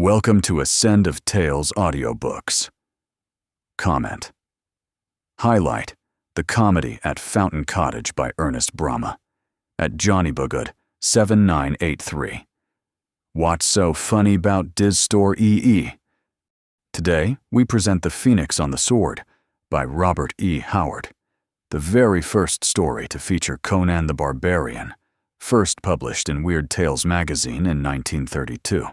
Welcome to Ascend of Tales Audiobooks. Comment. Highlight: the comedy at Fountain Cottage by Ernest Brahma. At Johnny Bogood, 7983. What's so funny 'bout Diz Store EE? Today, we present The Phoenix on the Sword by Robert E. Howard, the very first story to feature Conan the Barbarian, first published in Weird Tales magazine in 1932.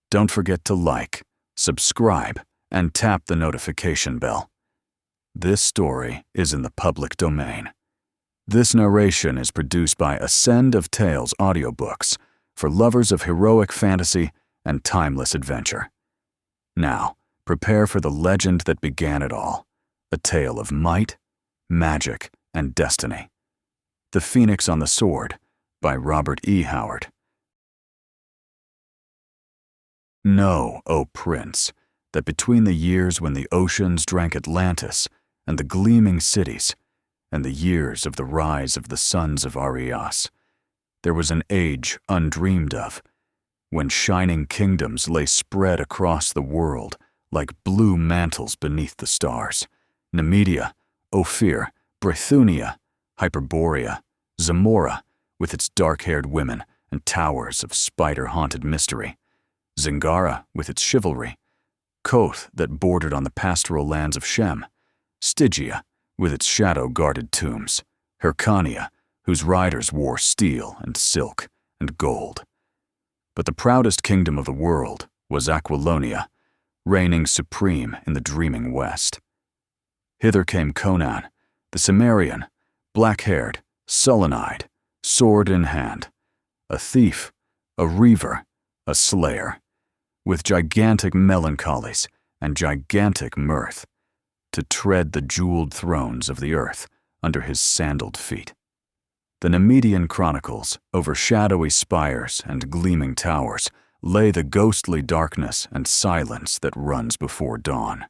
Don't forget to like, subscribe, and tap the notification bell. This story is in the public domain. This narration is produced by Ascend of Tales Audiobooks for lovers of heroic fantasy and timeless adventure. Now, prepare for the legend that began it all, a tale of might, magic, and destiny. The Phoenix on the Sword by Robert E. Howard. Know, O Prince, that between the years when the oceans drank Atlantis and the gleaming cities, and the years of the rise of the sons of Arias, there was an age undreamed of, when shining kingdoms lay spread across the world like blue mantles beneath the stars. Nemedia, Ophir, Brithunia, Hyperborea, Zamora, with its dark-haired women and towers of spider-haunted mystery, Zingara with its chivalry, Koth that bordered on the pastoral lands of Shem, Stygia with its shadow-guarded tombs, Hyrcania, whose riders wore steel and silk and gold. But the proudest kingdom of the world was Aquilonia, reigning supreme in the dreaming west. Hither came Conan, the Cimmerian, black-haired, sullen-eyed, sword in hand, a thief, a reaver, a slayer, with gigantic melancholies and gigantic mirth, to tread the jeweled thrones of the earth under his sandaled feet. The Nemedian chronicles, over shadowy spires and gleaming towers, lay the ghostly darkness and silence that runs before dawn.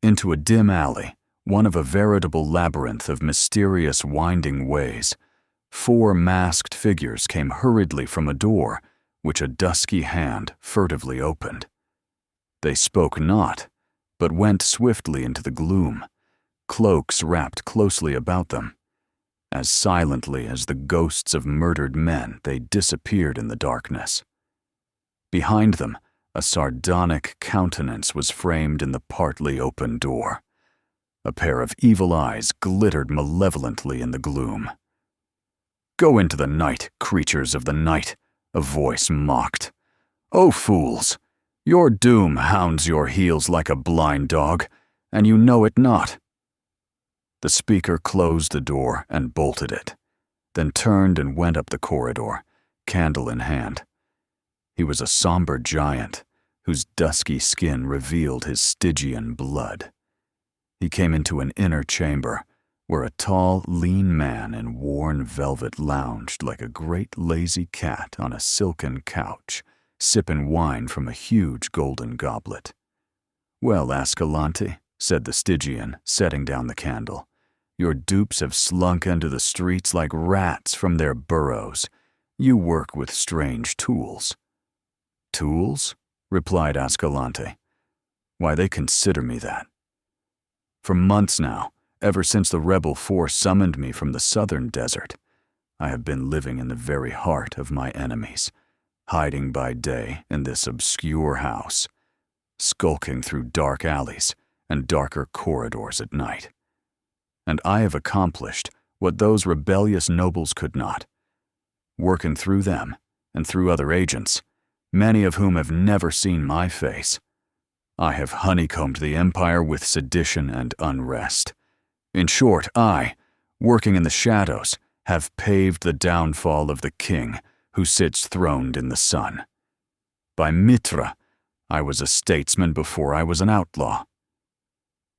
Into a dim alley, one of a veritable labyrinth of mysterious winding ways, 4 masked figures came hurriedly from a door which a dusky hand furtively opened. They spoke not, but went swiftly into the gloom, cloaks wrapped closely about them. As silently as the ghosts of murdered men, they disappeared in the darkness. Behind them, a sardonic countenance was framed in the partly open door. A pair of evil eyes glittered malevolently in the gloom. "Go into the night, creatures of the night," a voice mocked. "O fools! Your doom hounds your heels like a blind dog, and you know it not." The speaker closed the door and bolted it, then turned and went up the corridor, candle in hand. He was a somber giant, whose dusky skin revealed his Stygian blood. He came into an inner chamber, where a tall, lean man in worn velvet lounged like a great lazy cat on a silken couch, sipping wine from a huge golden goblet. "Well, Ascalante," said the Stygian, setting down the candle, "your dupes have slunk into the streets like rats from their burrows. You work with strange tools." "Tools?" replied Ascalante. "Why, they consider me that. For months now, ever since the rebel force summoned me from the southern desert, I have been living in the very heart of my enemies, hiding by day in this obscure house, skulking through dark alleys and darker corridors at night. And I have accomplished what those rebellious nobles could not. Working through them and through other agents, many of whom have never seen my face, I have honeycombed the empire with sedition and unrest. In short, I, working in the shadows, have paved the downfall of the king who sits throned in the sun. By Mitra, I was a statesman before I was an outlaw.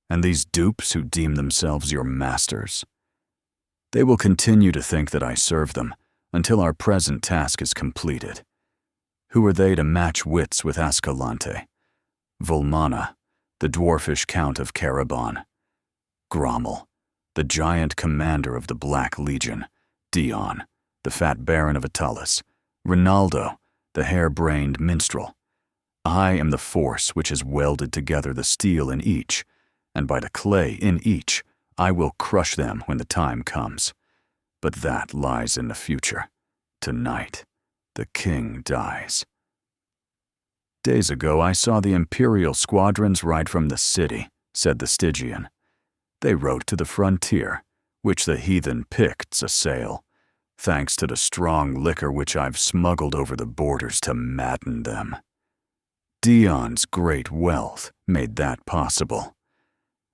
And these dupes who deem themselves your masters? They will continue to think that I serve them until our present task is completed. Who are they to match wits with Ascalante? Volmana, the dwarfish count of Carabon; Grommel, the giant commander of the Black Legion; Dion, the fat baron of Attalus; Rinaldo, the hair-brained minstrel; I am the force which has welded together the steel in each, and by the clay in each, I will crush them when the time comes. But that lies in the future. Tonight, the king dies. Days ago, I saw the Imperial squadrons ride from the city, said the Stygian. They rode to the frontier, which the heathen Picts assail, thanks to the strong liquor which I've smuggled over the borders to madden them. Dion's great wealth made that possible,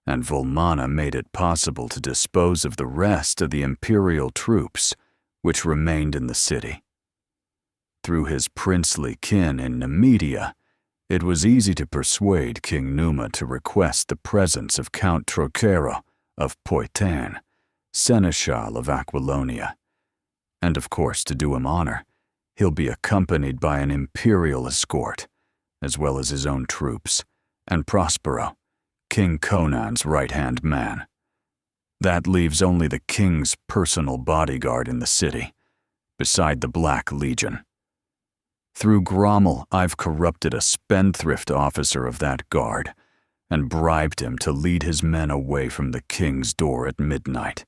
and Volmana made it possible to dispose of the rest of the Imperial troops which remained in the city. Through his princely kin in Nemedia, it was easy to persuade King Numa to request the presence of Count Trocero of Poitin, Seneschal of Aquilonia. And of course, to do him honor, he'll be accompanied by an imperial escort, as well as his own troops, and Prospero, King Conan's right-hand man. That leaves only the king's personal bodyguard in the city, beside the Black Legion. Through Grommel, I've corrupted a spendthrift officer of that guard and bribed him to lead his men away from the king's door at midnight.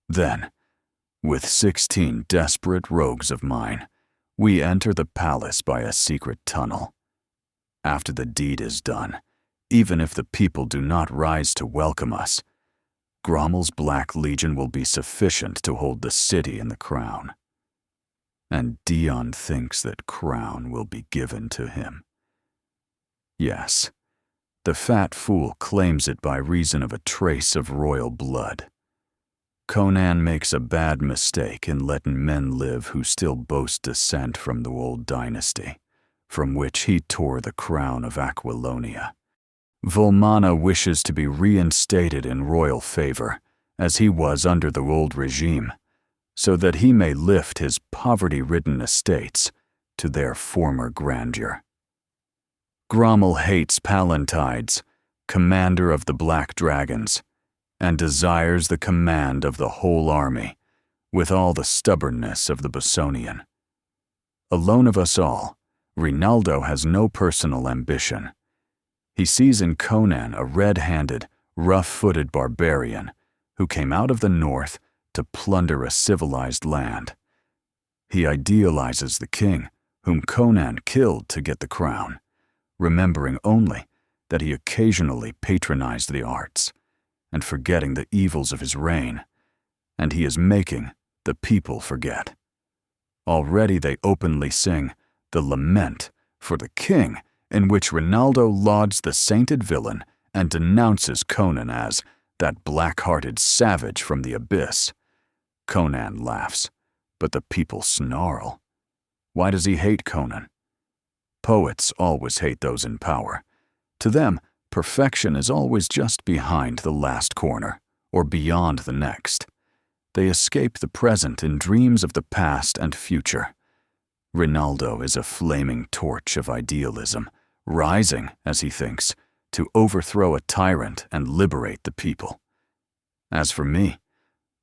Then, with 16 desperate rogues of mine, we enter the palace by a secret tunnel. After the deed is done, even if the people do not rise to welcome us, Grommel's Black Legion will be sufficient to hold the city and the crown. And Dion thinks that crown will be given to him. Yes, the fat fool claims it by reason of a trace of royal blood. Conan makes a bad mistake in letting men live who still boast descent from the old dynasty, from which he tore the crown of Aquilonia. Volmana wishes to be reinstated in royal favor, as he was under the old regime, so that he may lift his poverty-ridden estates to their former grandeur. Grommel hates Pallantides, commander of the Black Dragons, and desires the command of the whole army, with all the stubbornness of the Bosonian. Alone of us all, Rinaldo has no personal ambition. He sees in Conan a red-handed, rough-footed barbarian who came out of the north to plunder a civilized land. He idealizes the king, whom Conan killed to get the crown, remembering only that he occasionally patronized the arts, and forgetting the evils of his reign, and he is making the people forget. Already they openly sing the lament for the king, in which Rinaldo lauds the sainted villain and denounces Conan as that black-hearted savage from the abyss. Conan laughs, but the people snarl. Why does he hate Conan? Poets always hate those in power. To them, perfection is always just behind the last corner, or beyond the next. They escape the present in dreams of the past and future. Rinaldo is a flaming torch of idealism, rising, as he thinks, to overthrow a tyrant and liberate the people. As for me,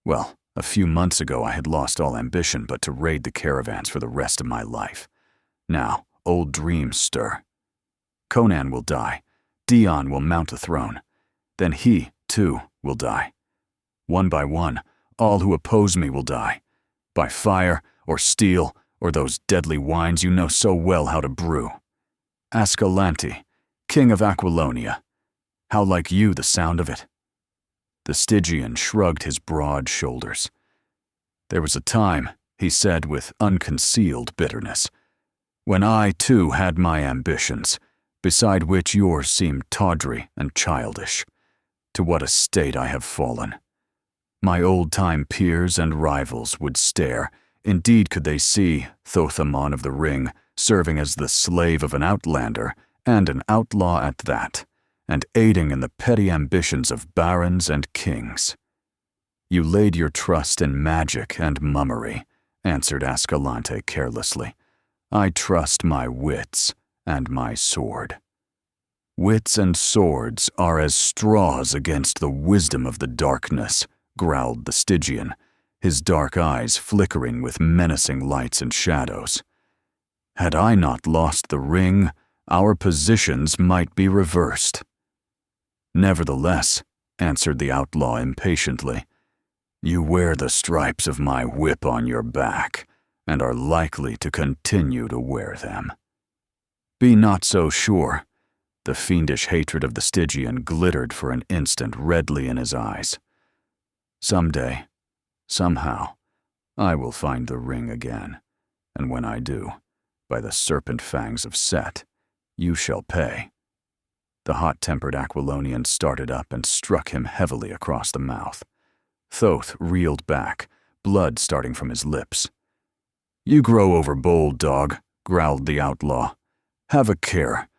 well, a few months ago I had lost all ambition but to raid the caravans for the rest of my life. Now, old dreams stir. Conan will die. Dion will mount the throne. Then he, too, will die. One by one, all who oppose me will die. By fire, or steel, or those deadly wines you know so well how to brew. Ascendoftalesaudiobooks, King of Aquilonia. How like you the sound of it? The Stygian shrugged his broad shoulders. There was a time, he said with unconcealed bitterness, when I too had my ambitions, beside which yours seemed tawdry and childish. To what a state I have fallen. My old-time peers and rivals would stare. Indeed could they see Thothamon of the Ring serving as the slave of an outlander, and an outlaw at that, and aiding in the petty ambitions of barons and kings. You laid your trust in magic and mummery, answered Ascalante carelessly. I trust my wits and my sword. Wits and swords are as straws against the wisdom of the darkness, growled the Stygian, his dark eyes flickering with menacing lights and shadows. Had I not lost the ring, our positions might be reversed." "Nevertheless," answered the outlaw impatiently, "you wear the stripes of my whip on your back, and are likely to continue to wear them." "Be not so sure." The fiendish hatred of the Stygian glittered for an instant redly in his eyes. "Someday, somehow, I will find the ring again, and when I do, by the serpent fangs of Set, you shall pay." The hot-tempered Aquilonian started up and struck him heavily across the mouth. Thoth reeled back, blood starting from his lips. "You grow overbold, dog," growled the outlaw. "Have a care.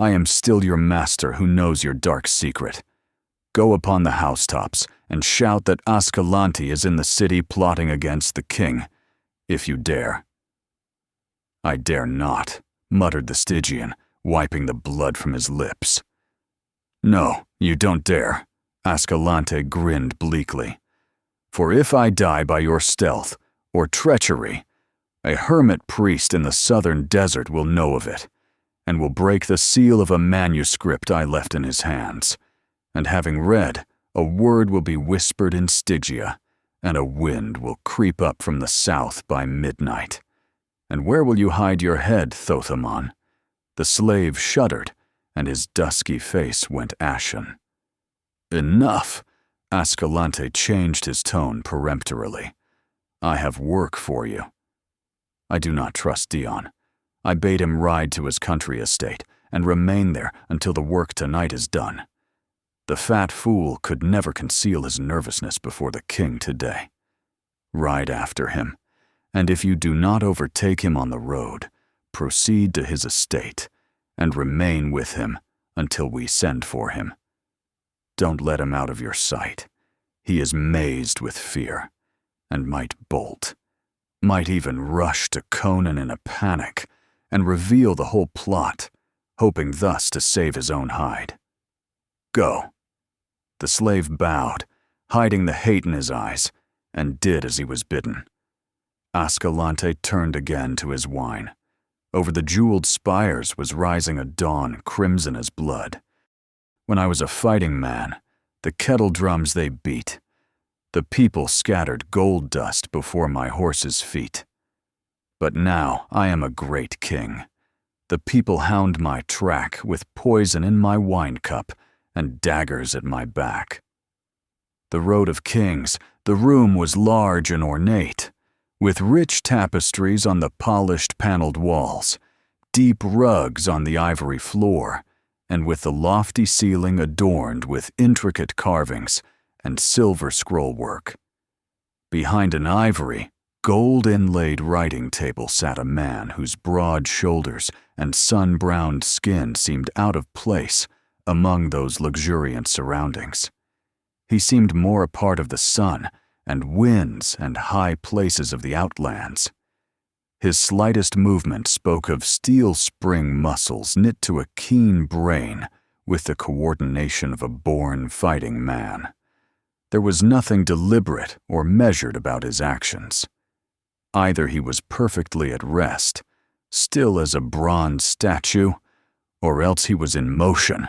I am still your master who knows your dark secret. Go upon the housetops and shout that Ascalante is in the city plotting against the king, if you dare." "I dare not," muttered the Stygian, wiping the blood from his lips. "No, you don't dare," Ascalante grinned bleakly. "For if I die by your stealth or treachery, a hermit priest in the southern desert will know of it, and will break the seal of a manuscript I left in his hands. And having read, a word will be whispered in Stygia, and a wind will creep up from the south by midnight. And where will you hide your head, Thothamon?" The slave shuddered, and his dusky face went ashen. "Enough!" Ascalante changed his tone peremptorily. "I have work for you." "I do not trust Dion. I bade him ride to his country estate and remain there until the work tonight is done. The fat fool could never conceal his nervousness before the king today. Ride after him, and if you do not overtake him on the road, proceed to his estate and remain with him until we send for him. Don't let him out of your sight. He is mazed with fear, and might bolt, might even rush to Conan in a panic and reveal the whole plot, hoping thus to save his own hide. Go." The slave bowed, hiding the hate in his eyes, and did as he was bidden. Ascalante turned again to his wine. Over the jeweled spires was rising a dawn crimson as blood. When I was a fighting man, the kettle drums they beat. The people scattered gold dust before my horse's feet. But now I am a great king. The people hound my track with poison in my wine cup and daggers at my back. The road of kings, the room was large and ornate, with rich tapestries on the polished paneled walls, deep rugs on the ivory floor, and with the lofty ceiling adorned with intricate carvings and silver scroll work. Behind an ivory, gold-inlaid writing table sat a man whose broad shoulders and sun-browned skin seemed out of place among those luxuriant surroundings. He seemed more a part of the sun and winds and high places of the outlands. His slightest movement spoke of steel spring muscles knit to a keen brain with the coordination of a born fighting man. There was nothing deliberate or measured about his actions. Either he was perfectly at rest, still as a bronze statue, or else he was in motion,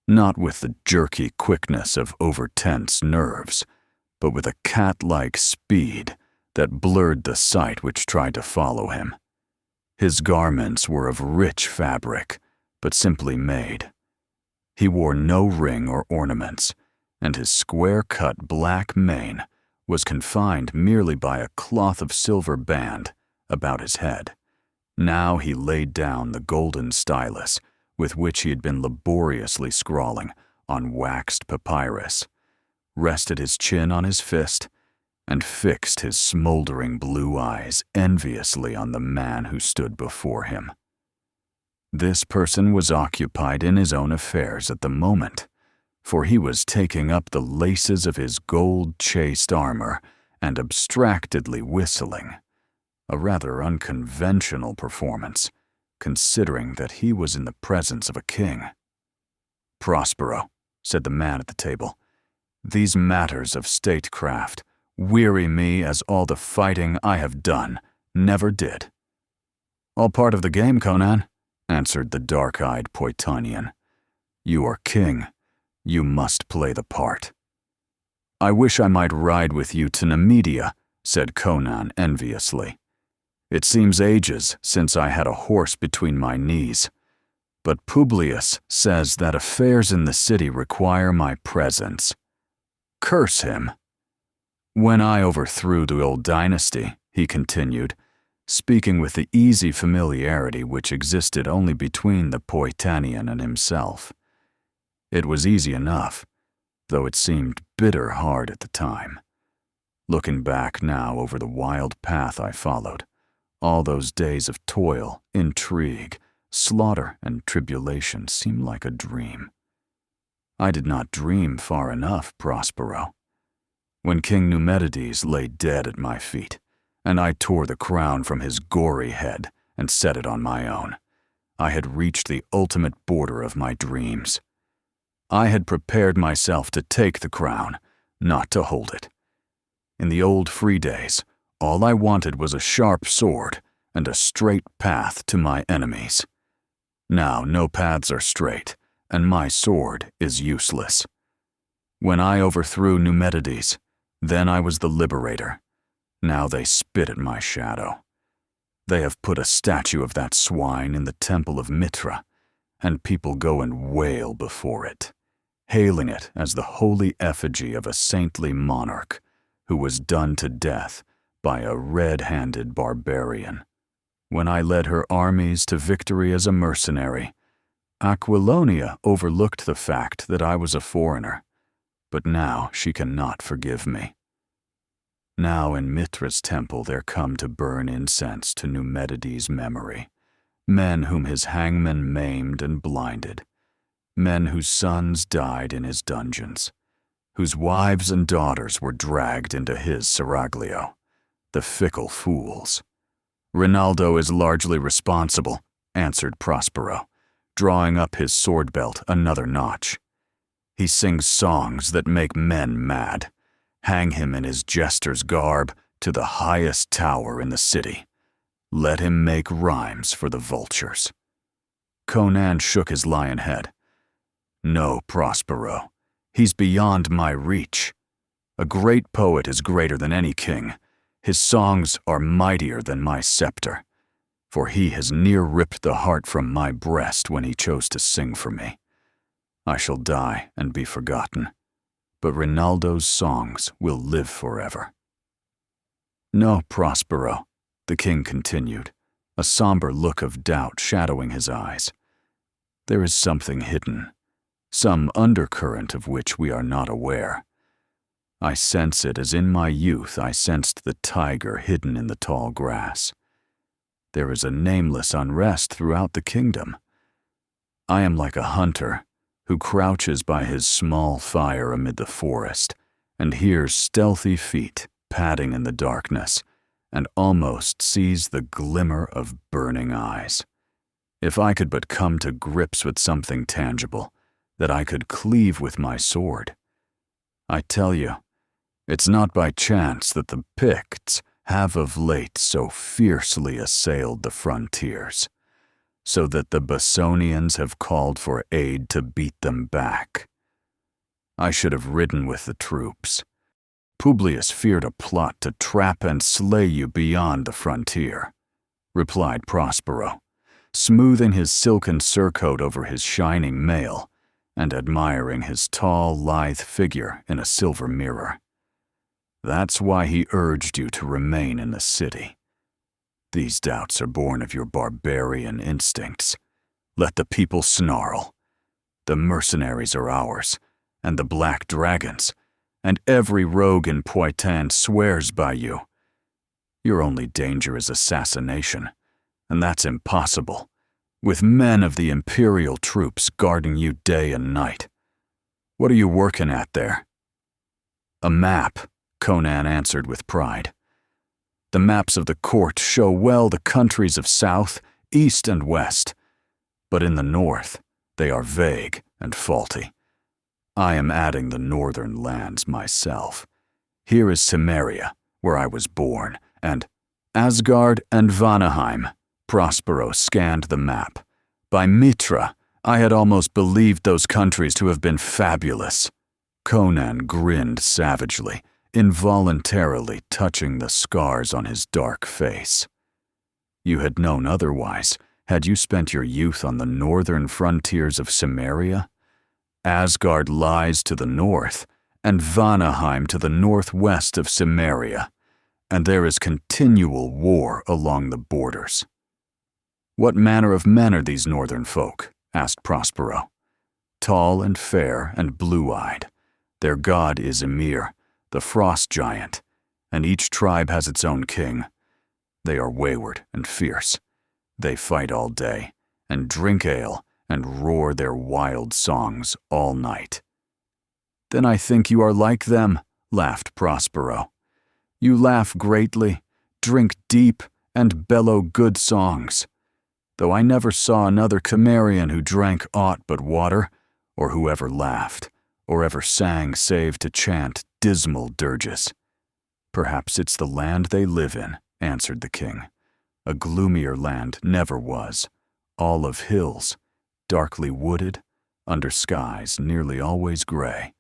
not with the jerky quickness of overtense nerves, but with a cat-like speed that blurred the sight which tried to follow him. His garments were of rich fabric, but simply made. He wore no ring or ornaments, and his square-cut black mane was confined merely by a cloth of silver band about his head. Now he laid down the golden stylus with which he had been laboriously scrawling on waxed papyrus, rested his chin on his fist, and fixed his smoldering blue eyes enviously on the man who stood before him. This person was occupied in his own affairs at the moment, for he was taking up the laces of his gold-chased armor and abstractedly whistling, a rather unconventional performance, considering that he was in the presence of a king. "Prospero," said the man at the table, "these matters of statecraft weary me as all the fighting I have done never did." "All part of the game, Conan," answered the dark-eyed Poitanian. "You are king. You must play the part." "I wish I might ride with you to Nemedia," said Conan enviously. "It seems ages since I had a horse between my knees. But Publius says that affairs in the city require my presence. Curse him." "When I overthrew the old dynasty," he continued, speaking with the easy familiarity which existed only between the Poitanian and himself. It was easy enough, though it seemed bitter hard at the time. Looking back now over the wild path I followed, all those days of toil, intrigue, slaughter, and tribulation seem like a dream. I did not dream far enough, Prospero. When King Numedides lay dead at my feet, and I tore the crown from his gory head and set it on my own, I had reached the ultimate border of my dreams. I had prepared myself to take the crown, not to hold it. In the old free days, all I wanted was a sharp sword and a straight path to my enemies. Now no paths are straight, and my sword is useless. When I overthrew Numedides, then I was the liberator. Now they spit at my shadow. They have put a statue of that swine in the temple of Mitra, and people go and wail before it, hailing it as the holy effigy of a saintly monarch who was done to death by a red-handed barbarian. When I led her armies to victory as a mercenary, Aquilonia overlooked the fact that I was a foreigner, but now she cannot forgive me. Now in Mitra's temple there come to burn incense to Numedides' memory, men whom his hangman maimed and blinded, men whose sons died in his dungeons, whose wives and daughters were dragged into his seraglio, the fickle fools. "Rinaldo is largely responsible," answered Prospero, drawing up his sword belt another notch. "He sings songs that make men mad. Hang him in his jester's garb to the highest tower in the city. Let him make rhymes for the vultures." Conan shook his lion head. "No, Prospero. He's beyond my reach. A great poet is greater than any king. His songs are mightier than my scepter, for he has near ripped the heart from my breast when he chose to sing for me. I shall die and be forgotten, but Rinaldo's songs will live forever." "No, Prospero," the king continued, a somber look of doubt shadowing his eyes. "There is something hidden, some undercurrent of which we are not aware. I sense it as in my youth I sensed the tiger hidden in the tall grass. There is a nameless unrest throughout the kingdom. I am like a hunter who crouches by his small fire amid the forest and hears stealthy feet padding in the darkness and almost sees the glimmer of burning eyes. If I could but come to grips with something tangible that I could cleave with my sword. I tell you, it's not by chance that the Picts have of late so fiercely assailed the frontiers, so that the Basonians have called for aid to beat them back. I should have ridden with the troops. Publius feared a plot to trap and slay you beyond the frontier," replied Prospero, smoothing his silken surcoat over his shining mail and admiring his tall, lithe figure in a silver mirror. "That's why he urged you to remain in the city. These doubts are born of your barbarian instincts. Let the people snarl. The mercenaries are ours, and the black dragons, and every rogue in Poitin swears by you. Your only danger is assassination, and that's impossible, with men of the imperial troops guarding you day and night. What are you working at there?" "A map," Conan answered with pride. "The maps of the court show well the countries of south, east, and west, but in the north they are vague and faulty. I am adding the northern lands myself. Here is Cimmeria, where I was born, and Asgard and Vanaheim." Prospero scanned the map, By Mitra, I had almost believed those countries to have been fabulous. Conan grinned savagely, involuntarily touching the scars on his dark face. You had known otherwise, had you spent your youth on the northern frontiers of Cimmeria? Asgard lies to the north, and Vanaheim to the northwest of Cimmeria, and there is continual war along the borders. What manner of men are these northern folk? Asked Prospero. Tall and fair and blue-eyed. Their god is Ymir, the frost giant, and each tribe has its own king. They are wayward and fierce. They fight all day, and drink ale, and roar their wild songs all night. Then I think you are like them, laughed Prospero. You laugh greatly, drink deep, and bellow good songs. Though I never saw another Cimmerian who drank aught but water, or who ever laughed, or ever sang save to chant dismal dirges. Perhaps it's the land they live in, answered the king. A gloomier land never was, all of hills, darkly wooded, under skies nearly always gray,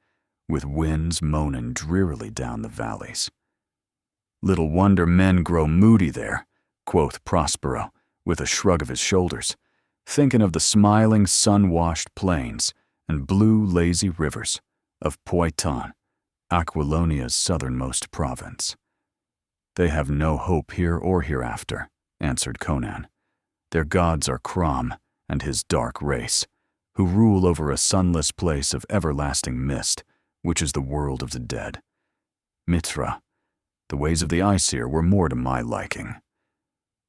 with winds moaning drearily down the valleys. Little wonder men grow moody there, quoth Prospero, with a shrug of his shoulders, thinking of the smiling sun-washed plains and blue lazy rivers of Poitou, Aquilonia's southernmost province. They have no hope here or hereafter, answered Conan. Their gods are Crom and his dark race, who rule over a sunless place of everlasting mist, which is the world of the dead. Mitra, the ways of the Aesir were more to my liking.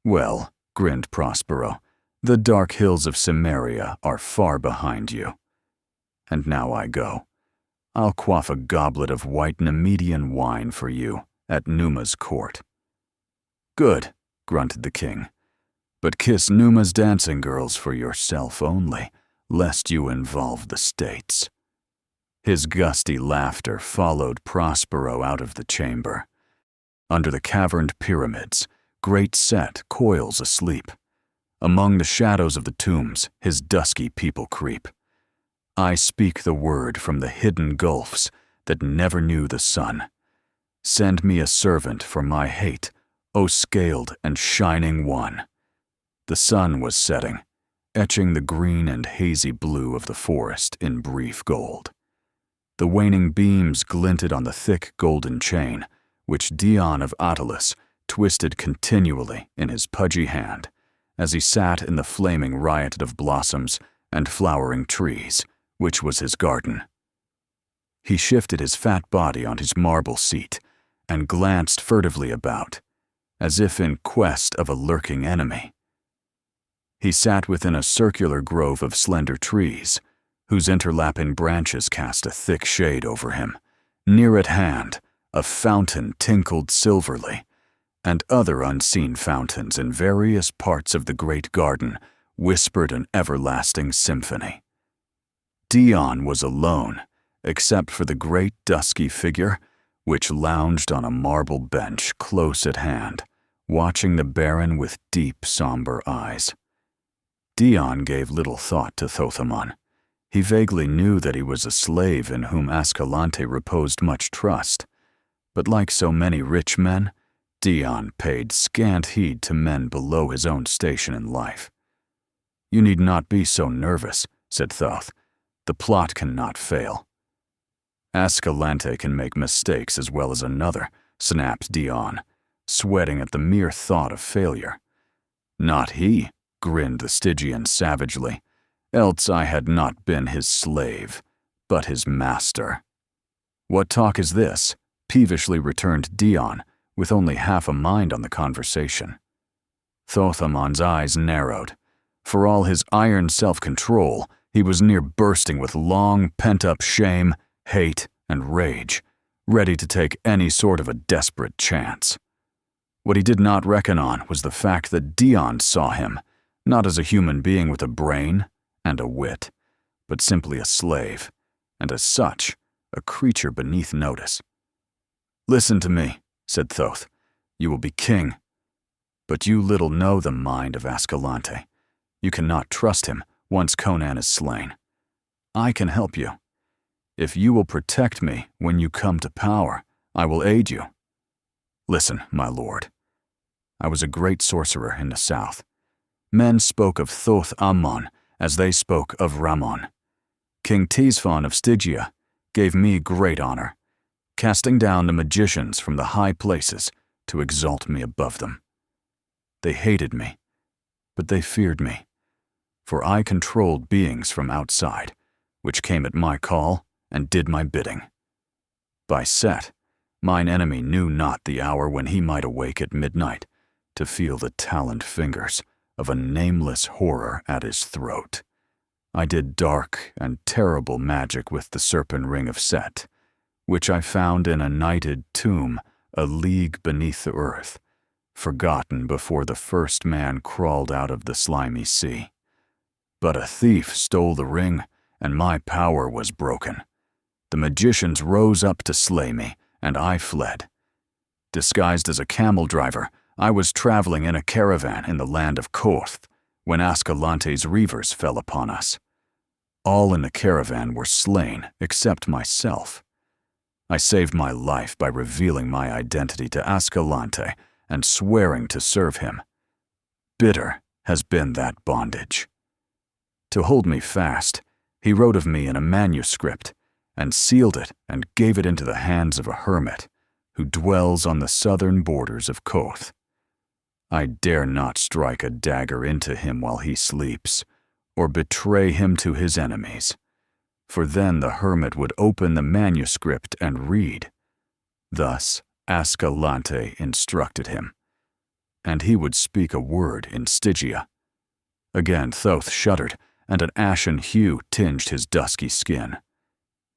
Well, grinned Prospero, the dark hills of Cimmeria are far behind you. And now I go. I'll quaff a goblet of white Nemedian wine for you at Numa's court. Good, grunted the king, but kiss Numa's dancing girls for yourself only, lest you involve the states. His gusty laughter followed Prospero out of the chamber. Under the caverned pyramids, great Set coils asleep. Among the shadows of the tombs, his dusky people creep. I speak the word from the hidden gulfs that never knew the sun. Send me a servant for my hate, O scaled and shining one. The sun was setting, etching the green and hazy blue of the forest in brief gold. The waning beams glinted on the thick golden chain, which Dion of Attalus twisted continually in his pudgy hand as he sat in the flaming riot of blossoms and flowering trees, which was his garden. He shifted his fat body on his marble seat and glanced furtively about, as if in quest of a lurking enemy. He sat within a circular grove of slender trees, whose interlapping branches cast a thick shade over him. Near at hand, a fountain tinkled silverly, and other unseen fountains in various parts of the great garden whispered an everlasting symphony. Dion was alone, except for the great dusky figure, which lounged on a marble bench close at hand, watching the Baron with deep, somber eyes. Dion gave little thought to Thothamon. He vaguely knew that he was a slave in whom Ascalante reposed much trust, but like so many rich men, Dion paid scant heed to men below his own station in life. You need not be so nervous, said Thoth. The plot cannot fail. Ascalante can make mistakes as well as another, snapped Dion, sweating at the mere thought of failure. Not he, grinned the Stygian savagely, else I had not been his slave, but his master. What talk is this? Peevishly returned Dion, with only half a mind on the conversation. Thothamon's eyes narrowed. For all his iron self-control, he was near bursting with long, pent-up shame, hate, and rage, ready to take any sort of a desperate chance. What he did not reckon on was the fact that Dion saw him, not as a human being with a brain and a wit, but simply a slave, and as such, a creature beneath notice. Listen to me, said Thoth. You will be king. But you little know the mind of Ascalante. You cannot trust him once Conan is slain. I can help you. If you will protect me when you come to power, I will aid you. Listen, my lord. I was a great sorcerer in the south. Men spoke of Thoth Ammon as they spoke of Ramon. King Tisfon of Stygia gave me great honor, casting down the magicians from the high places to exalt me above them. They hated me, but they feared me, for I controlled beings from outside, which came at my call and did my bidding. By Set, mine enemy knew not the hour when he might awake at midnight to feel the taloned fingers of a nameless horror at his throat. I did dark and terrible magic with the serpent ring of Set, which I found in a nighted tomb a league beneath the earth, forgotten before the first man crawled out of the slimy sea. But a thief stole the ring, and my power was broken. The magicians rose up to slay me, and I fled. Disguised as a camel driver, I was traveling in a caravan in the land of Koth when Ascalante's reavers fell upon us. All in the caravan were slain except myself. I saved my life by revealing my identity to Ascalante and swearing to serve him. Bitter has been that bondage. To hold me fast, he wrote of me in a manuscript and sealed it and gave it into the hands of a hermit who dwells on the southern borders of Koth. I dare not strike a dagger into him while he sleeps, or betray him to his enemies, for then the hermit would open the manuscript and read. Thus Ascalante instructed him, and he would speak a word in Stygia. Again Thoth shuddered, and an ashen hue tinged his dusky skin.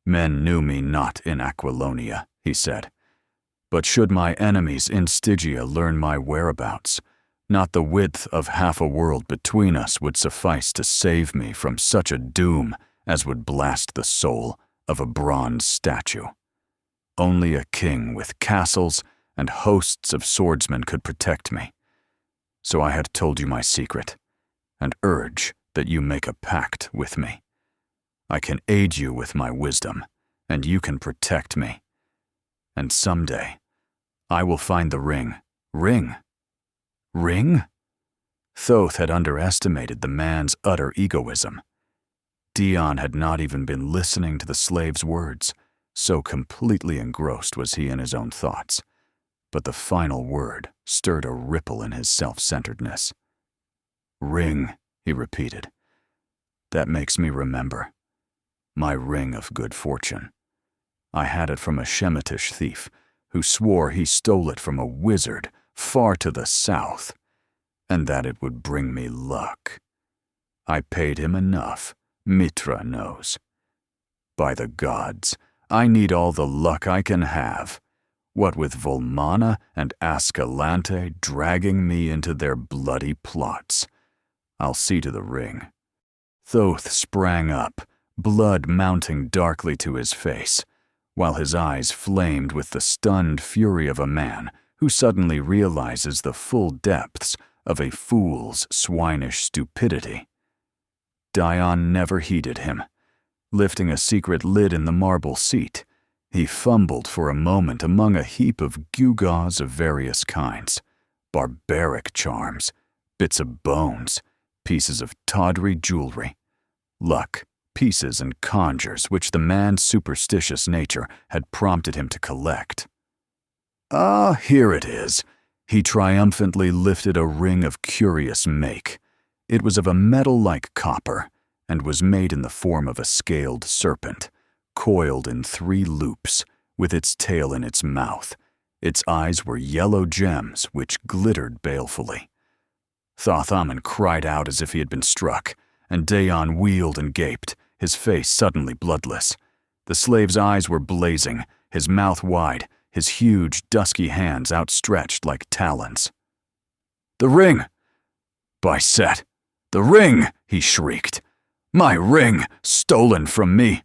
Men knew me not in Aquilonia, he said, but should my enemies in Stygia learn my whereabouts, not the width of half a world between us would suffice to save me from such a doom as would blast the soul of a bronze statue. Only a king with castles and hosts of swordsmen could protect me. So I had told you my secret, and urge that you make a pact with me. I can aid you with my wisdom, and you can protect me. And someday, I will find the ring. Ring? Ring? Thoth had underestimated the man's utter egoism. Dion had not even been listening to the slave's words, so completely engrossed was he in his own thoughts. But the final word stirred a ripple in his self-centeredness. Ring, he repeated. That makes me remember. My ring of good fortune. I had it from a Shemitish thief who swore he stole it from a wizard far to the south, and that it would bring me luck. I paid him enough, Mitra knows. By the gods, I need all the luck I can have, what with Volmana and Ascalante dragging me into their bloody plots. I'll see to the ring. Thoth sprang up, blood mounting darkly to his face, while his eyes flamed with the stunned fury of a man who suddenly realizes the full depths of a fool's swinish stupidity. Dion never heeded him. Lifting a secret lid in the marble seat, he fumbled for a moment among a heap of gewgaws of various kinds, barbaric charms, bits of bones, pieces of tawdry jewelry, luck, pieces and conjures which the man's superstitious nature had prompted him to collect. Ah, here it is. He triumphantly lifted a ring of curious make. It was of a metal like copper, and was made in the form of a scaled serpent, coiled in 3 loops, with its tail in its mouth. Its eyes were yellow gems which glittered balefully. Thoth Ammon cried out as if he had been struck, and Daon wheeled and gaped, his face suddenly bloodless. The slave's eyes were blazing, his mouth wide, his huge, dusky hands outstretched like talons. "The ring! By Set! The ring!" he shrieked. "My ring! Stolen from me!"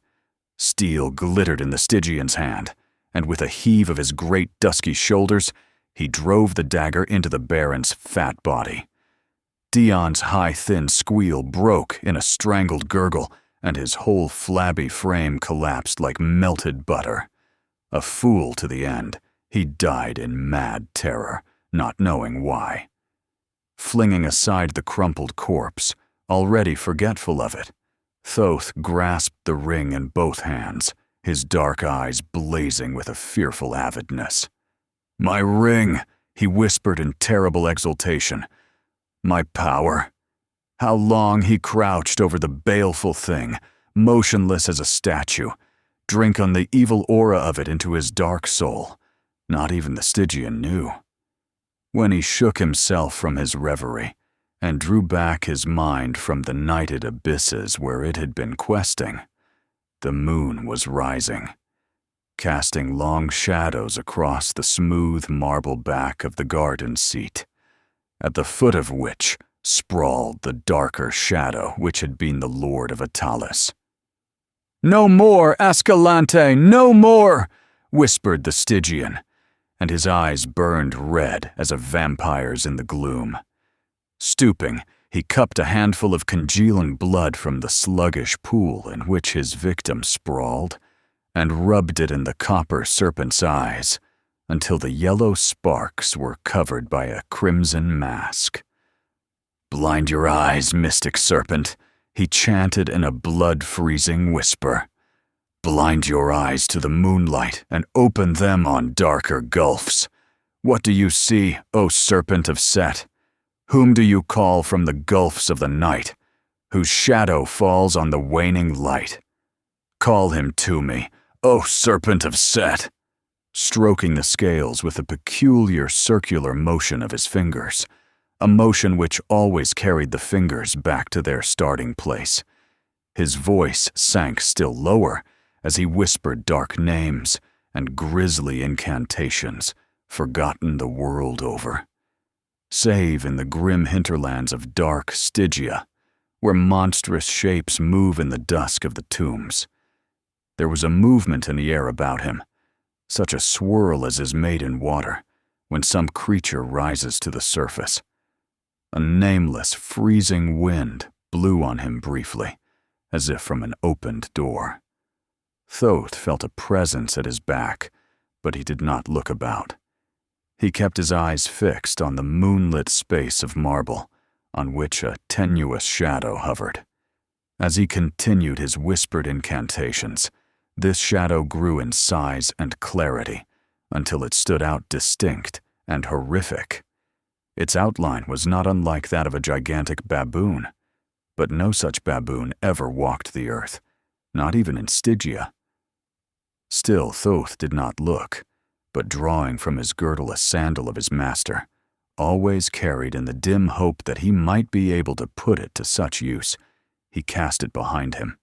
Steel glittered in the Stygian's hand, and with a heave of his great dusky shoulders, he drove the dagger into the Baron's fat body. Dion's high, thin squeal broke in a strangled gurgle, and his whole flabby frame collapsed like melted butter. A fool to the end, he died in mad terror, not knowing why. Flinging aside the crumpled corpse, already forgetful of it, Thoth grasped the ring in both hands, his dark eyes blazing with a fearful avidness. "My ring," he whispered in terrible exultation. "My power." How long he crouched over the baleful thing, motionless as a statue, drink on the evil aura of it into his dark soul. Not even the Stygian knew. When he shook himself from his reverie and drew back his mind from the nighted abysses where it had been questing, the moon was rising, casting long shadows across the smooth marble back of the garden seat, at the foot of which sprawled the darker shadow which had been the Lord of Atalis. "No more, Ascalante, no more!" whispered the Stygian, and his eyes burned red as a vampire's in the gloom. Stooping, he cupped a handful of congealing blood from the sluggish pool in which his victim sprawled, and rubbed it in the copper serpent's eyes until the yellow sparks were covered by a crimson mask. "Blind your eyes, mystic serpent," he chanted in a blood-freezing whisper. "Blind your eyes to the moonlight and open them on darker gulfs. What do you see, O serpent of Set? Whom do you call from the gulfs of the night, whose shadow falls on the waning light? Call him to me, O serpent of Set," stroking the scales with a peculiar circular motion of his fingers, a motion which always carried the fingers back to their starting place. His voice sank still lower as he whispered dark names and grisly incantations, forgotten the world over, save in the grim hinterlands of dark Stygia, where monstrous shapes move in the dusk of the tombs. There was a movement in the air about him, such a swirl as is made in water when some creature rises to the surface. A nameless, freezing wind blew on him briefly, as if from an opened door. Thoth felt a presence at his back, but he did not look about. He kept his eyes fixed on the moonlit space of marble, on which a tenuous shadow hovered. As he continued his whispered incantations, this shadow grew in size and clarity until it stood out distinct and horrific. Its outline was not unlike that of a gigantic baboon, but no such baboon ever walked the earth, not even in Stygia. Still Thoth did not look, but drawing from his girdle a sandal of his master, always carried in the dim hope that he might be able to put it to such use, he cast it behind him.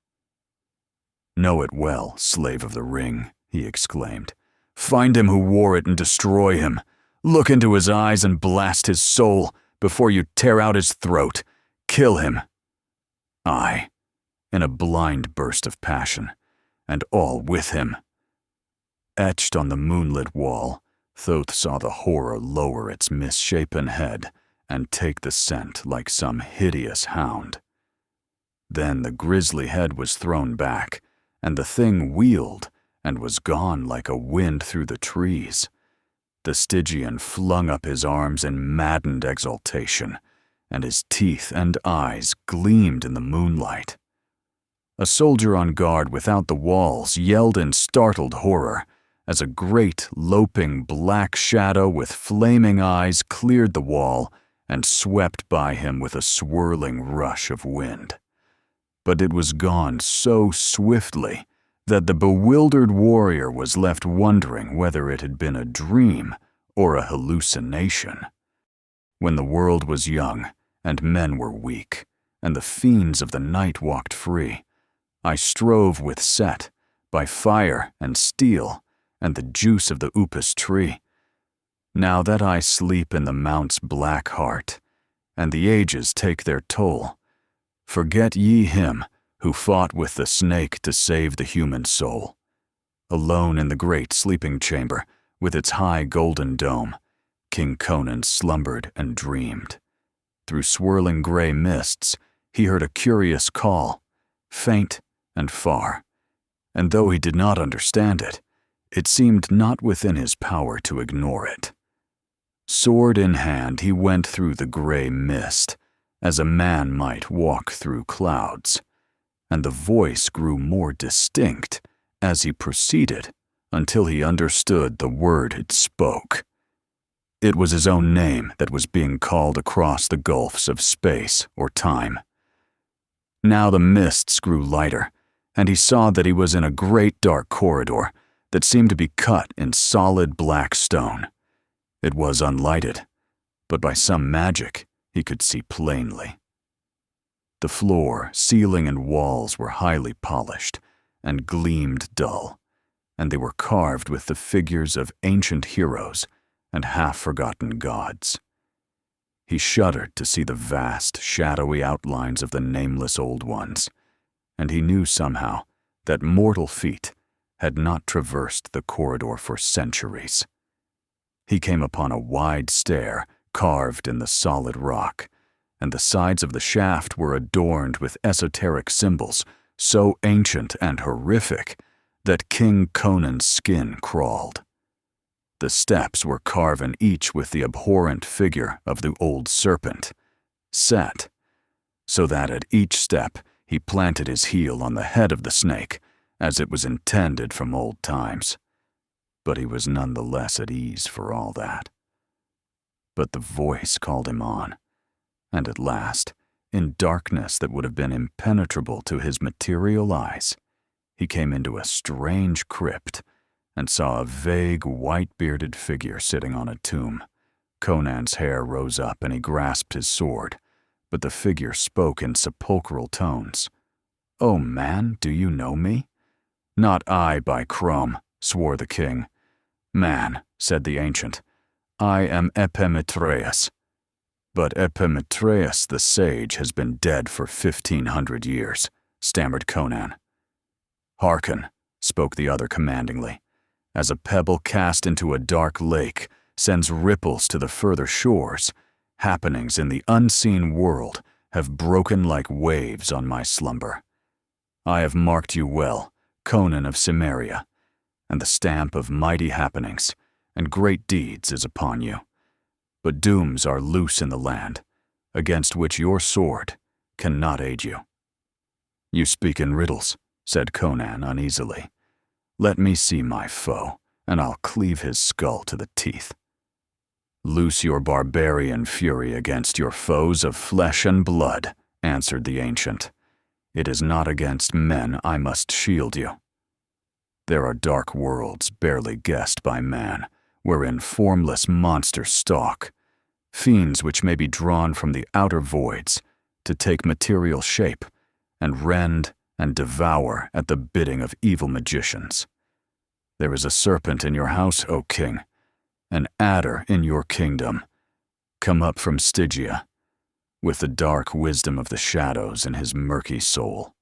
"Know it well, slave of the ring," he exclaimed. "Find him who wore it and destroy him. Look into his eyes and blast his soul before you tear out his throat. Kill him." I, in a blind burst of passion, and all with him. Etched on the moonlit wall, Thoth saw the horror lower its misshapen head and take the scent like some hideous hound. Then the grisly head was thrown back, and the thing wheeled and was gone like a wind through the trees. The Stygian flung up his arms in maddened exultation, and his teeth and eyes gleamed in the moonlight. A soldier on guard without the walls yelled in startled horror as a great, loping black shadow with flaming eyes cleared the wall and swept by him with a swirling rush of wind. But it was gone so swiftly that the bewildered warrior was left wondering whether it had been a dream or a hallucination. When the world was young and men were weak, and the fiends of the night walked free, I strove with Set, by fire and steel and the juice of the upas tree. Now that I sleep in the mount's black heart, and the ages take their toll, forget ye him who fought with the snake to save the human soul. Alone in the great sleeping chamber, with its high golden dome, King Conan slumbered and dreamed. through swirling gray mists, he heard a curious call, faint and far, and though he did not understand it, it seemed not within his power to ignore it. Sword in hand, he went through the gray mist, as a man might walk through clouds, and the voice grew more distinct as he proceeded until he understood the word it spoke. It was his own name that was being called across the gulfs of space or time. Now the mists grew lighter, and he saw that he was in a great dark corridor that seemed to be cut in solid black stone. It was unlighted, but by some magic he could see plainly. The floor, ceiling, and walls were highly polished and gleamed dull, and they were carved with the figures of ancient heroes and half-forgotten gods. He shuddered to see the vast, shadowy outlines of the nameless old ones, and he knew somehow that mortal feet had not traversed the corridor for centuries. He came upon a wide stair carved in the solid rock, and the sides of the shaft were adorned with esoteric symbols so ancient and horrific that King Conan's skin crawled. The steps were carven each with the abhorrent figure of the old serpent, Set, so that at each step he planted his heel on the head of the snake, as it was intended from old times. But he was none the less at ease for all that. But the voice called him on, and at last, in darkness that would have been impenetrable to his material eyes, he came into a strange crypt and saw a vague, white-bearded figure sitting on a tomb. Conan's hair rose up and he grasped his sword, but the figure spoke in sepulchral tones. "Oh, man, do you know me?" "Not I, by Crom," swore the king. "Man," said the ancient, "I am Epimetreus." "But Epimetreus the sage has been dead for 1,500 years, stammered Conan. "Hearken," spoke the other commandingly. "As a pebble cast into a dark lake sends ripples to the further shores, happenings in the unseen world have broken like waves on my slumber. I have marked you well, Conan of Cimmeria, and the stamp of mighty happenings and great deeds is upon you. But dooms are loose in the land, against which your sword cannot aid you." "You speak in riddles," said Conan uneasily. "Let me see my foe, and I'll cleave his skull to the teeth." "Loose your barbarian fury against your foes of flesh and blood," answered the ancient. "It is not against men I must shield you. There are dark worlds barely guessed by man, wherein formless monsters stalk, fiends which may be drawn from the outer voids to take material shape and rend and devour at the bidding of evil magicians. There is a serpent in your house, O king, an adder in your kingdom, come up from Stygia, with the dark wisdom of the shadows in his murky soul.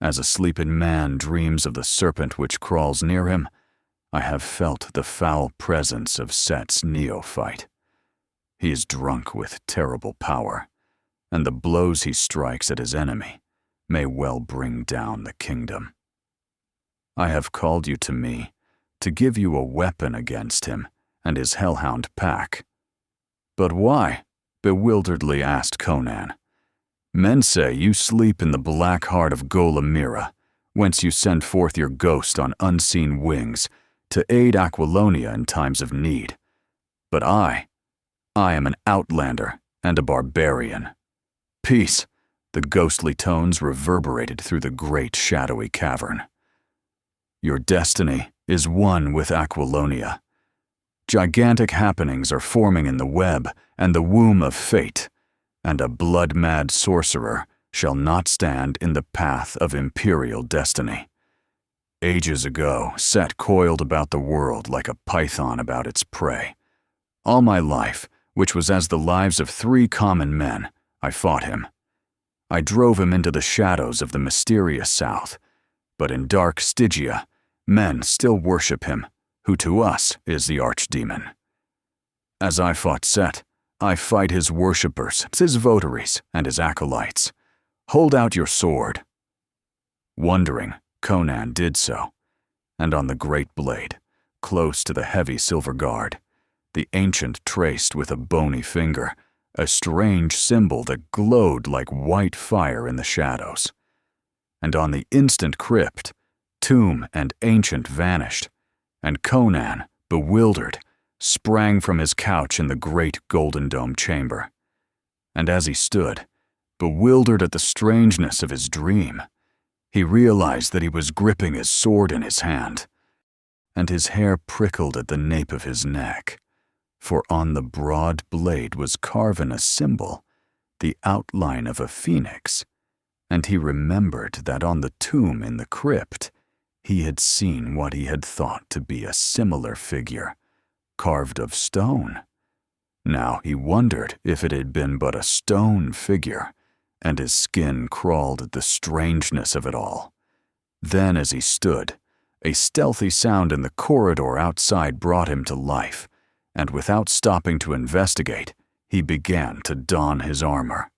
As a sleeping man dreams of the serpent which crawls near him, I have felt the foul presence of Set's neophyte. He is drunk with terrible power, and the blows he strikes at his enemy may well bring down the kingdom. I have called you to me to give you a weapon against him and his hellhound pack." "But why?" bewilderedly asked Conan. "Men say you sleep in the black heart of Golamira, whence you send forth your ghost on unseen wings to aid Aquilonia in times of need. But I am an outlander and a barbarian." "Peace," the ghostly tones reverberated through the great shadowy cavern. "Your destiny is one with Aquilonia. Gigantic happenings are forming in the web and the womb of fate, and a blood-mad sorcerer shall not stand in the path of imperial destiny. Ages ago, Set coiled about the world like a python about its prey. All my life, which was as the lives of 3 common men, I fought him. I drove him into the shadows of the mysterious south, but in dark Stygia, men still worship him, who to us is the archdemon. As I fought Set, I fight his worshippers, his votaries, and his acolytes. Hold out your sword." Wondering, Conan did so, and on the great blade, close to the heavy silver guard, the ancient traced with a bony finger a strange symbol that glowed like white fire in the shadows. And on the instant crypt, tomb and ancient vanished, and Conan, bewildered, sprang from his couch in the great golden dome chamber. And as he stood, bewildered at the strangeness of his dream, he realized that he was gripping his sword in his hand, and his hair prickled at the nape of his neck, for on the broad blade was carven a symbol, the outline of a phoenix, and he remembered that on the tomb in the crypt he had seen what he had thought to be a similar figure, carved of stone. Now he wondered if it had been but a stone figure, and his skin crawled at the strangeness of it all. Then as he stood, a stealthy sound in the corridor outside brought him to life, and without stopping to investigate, he began to don his armor.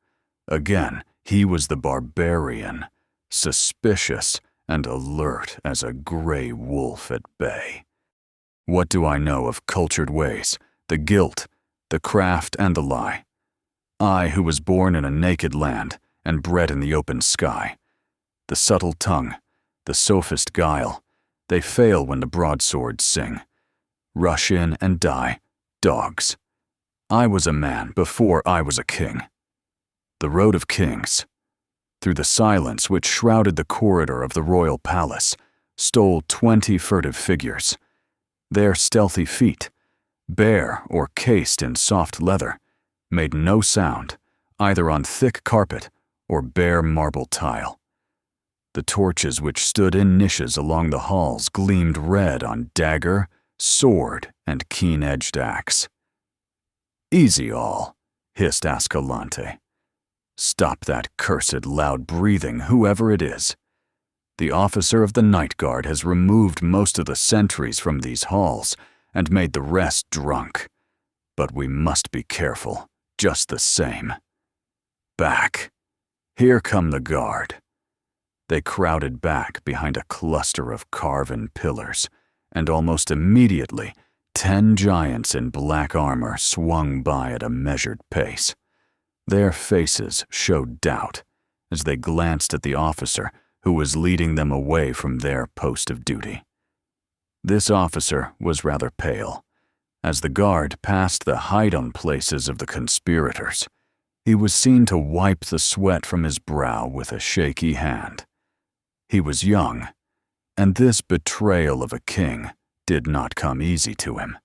Again, he was the barbarian, suspicious and alert as a gray wolf at bay. What do I know of cultured ways, the guilt, the craft, and the lie? I, who was born in a naked land and bred in the open sky. The subtle tongue, the sophist guile, they fail when the broadswords sing. Rush in and die, dogs. I was a man before I was a king. The road of kings. Through the silence which shrouded the corridor of the royal palace, stole 20 furtive figures. Their stealthy feet, bare or cased in soft leather, made no sound, either on thick carpet or bare marble tile. The torches which stood in niches along the halls gleamed red on dagger, sword, and keen-edged axe. "Easy all," hissed Ascendante. "Stop that cursed loud breathing, whoever it is. The officer of the night guard has removed most of the sentries from these halls and made the rest drunk. But we must be careful, just the same. Back. Here come the guard." They crowded back behind a cluster of carven pillars, and almost immediately 10 giants in black armor swung by at a measured pace. Their faces showed doubt as they glanced at the officer who was leading them away from their post of duty. This officer was rather pale. As the guard passed the hiding places of the conspirators, he was seen to wipe the sweat from his brow with a shaky hand. He was young, and this betrayal of a king did not come easy to him.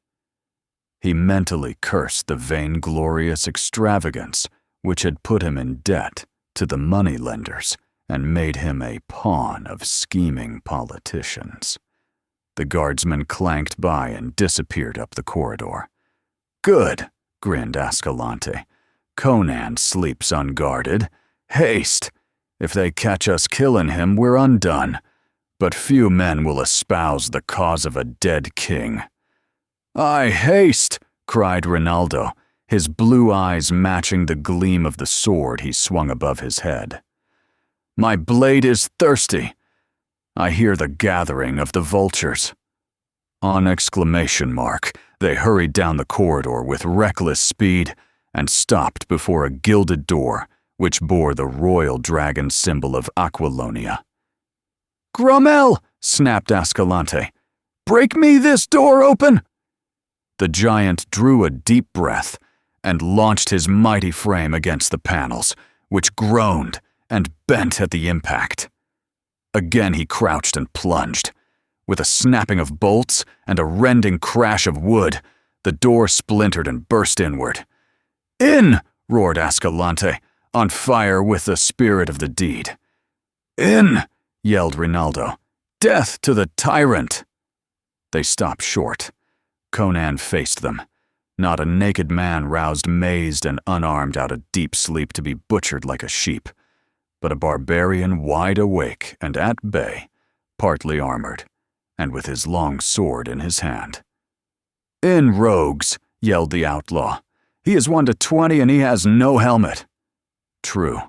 He mentally cursed the vainglorious extravagance which had put him in debt to the moneylenders and made him a pawn of scheming politicians. The guardsmen clanked by and disappeared up the corridor. "Good," grinned Ascendante. "Conan sleeps unguarded. Haste! If they catch us killing him, we're undone. But few men will espouse the cause of a dead king." "Aye, haste!" cried Rinaldo, his blue eyes matching the gleam of the sword he swung above his head. "My blade is thirsty. I hear the gathering of the vultures." On exclamation mark, they hurried down the corridor with reckless speed and stopped before a gilded door which bore the royal dragon symbol of Aquilonia. "Grummel!" snapped Ascendante. "Break me this door open!" The giant drew a deep breath and launched his mighty frame against the panels, which groaned and bent at the impact. Again he crouched and plunged. With a snapping of bolts and a rending crash of wood, the door splintered and burst inward. "In!" roared Ascendante, on fire with the spirit of the deed. "In!" yelled Rinaldo. "Death to the tyrant!" They stopped short. Conan faced them. Not a naked man roused mazed and unarmed out of deep sleep to be butchered like a sheep, but a barbarian wide awake and at bay, partly armored, and with his long sword in his hand. "In, rogues!" yelled the outlaw. He is 1 to 20 and he has no helmet." True.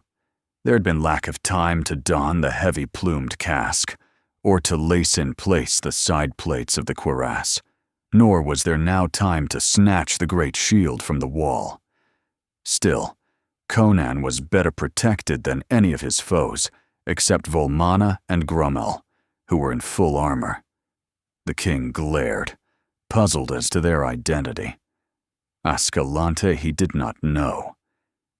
There had been lack of time to don the heavy-plumed casque, or to lace in place the side plates of the cuirass, nor was there now time to snatch the great shield from the wall. Still, Conan was better protected than any of his foes, except Volmana and Grummel, who were in full armor. The king glared, puzzled as to their identity. Ascalante he did not know.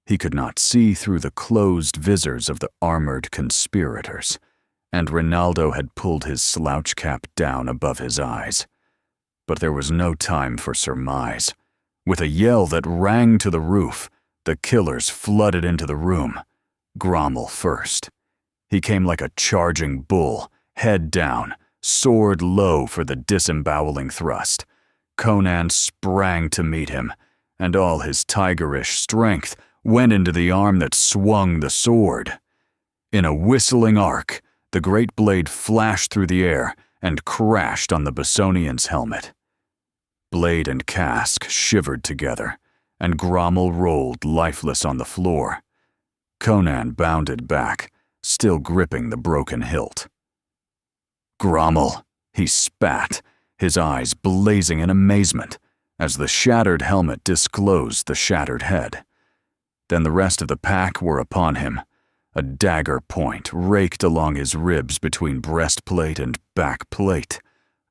He could not see through the closed visors of the armored conspirators, and Rinaldo had pulled his slouch cap down above his eyes. But there was no time for surmise. With a yell that rang to the roof, the killers flooded into the room. Grommel first. He came like a charging bull, head down, sword low for the disemboweling thrust. Conan sprang to meet him, and all his tigerish strength went into the arm that swung the sword. In a whistling arc, the great blade flashed through the air and crashed on the Bessonian's helmet. Blade and casque shivered together, and Grommel rolled lifeless on the floor. Conan bounded back, still gripping the broken hilt. "Grommel," he spat, his eyes blazing in amazement, as the shattered helmet disclosed the shattered head. Then the rest of the pack were upon him. A dagger point raked along his ribs between breastplate and back plate.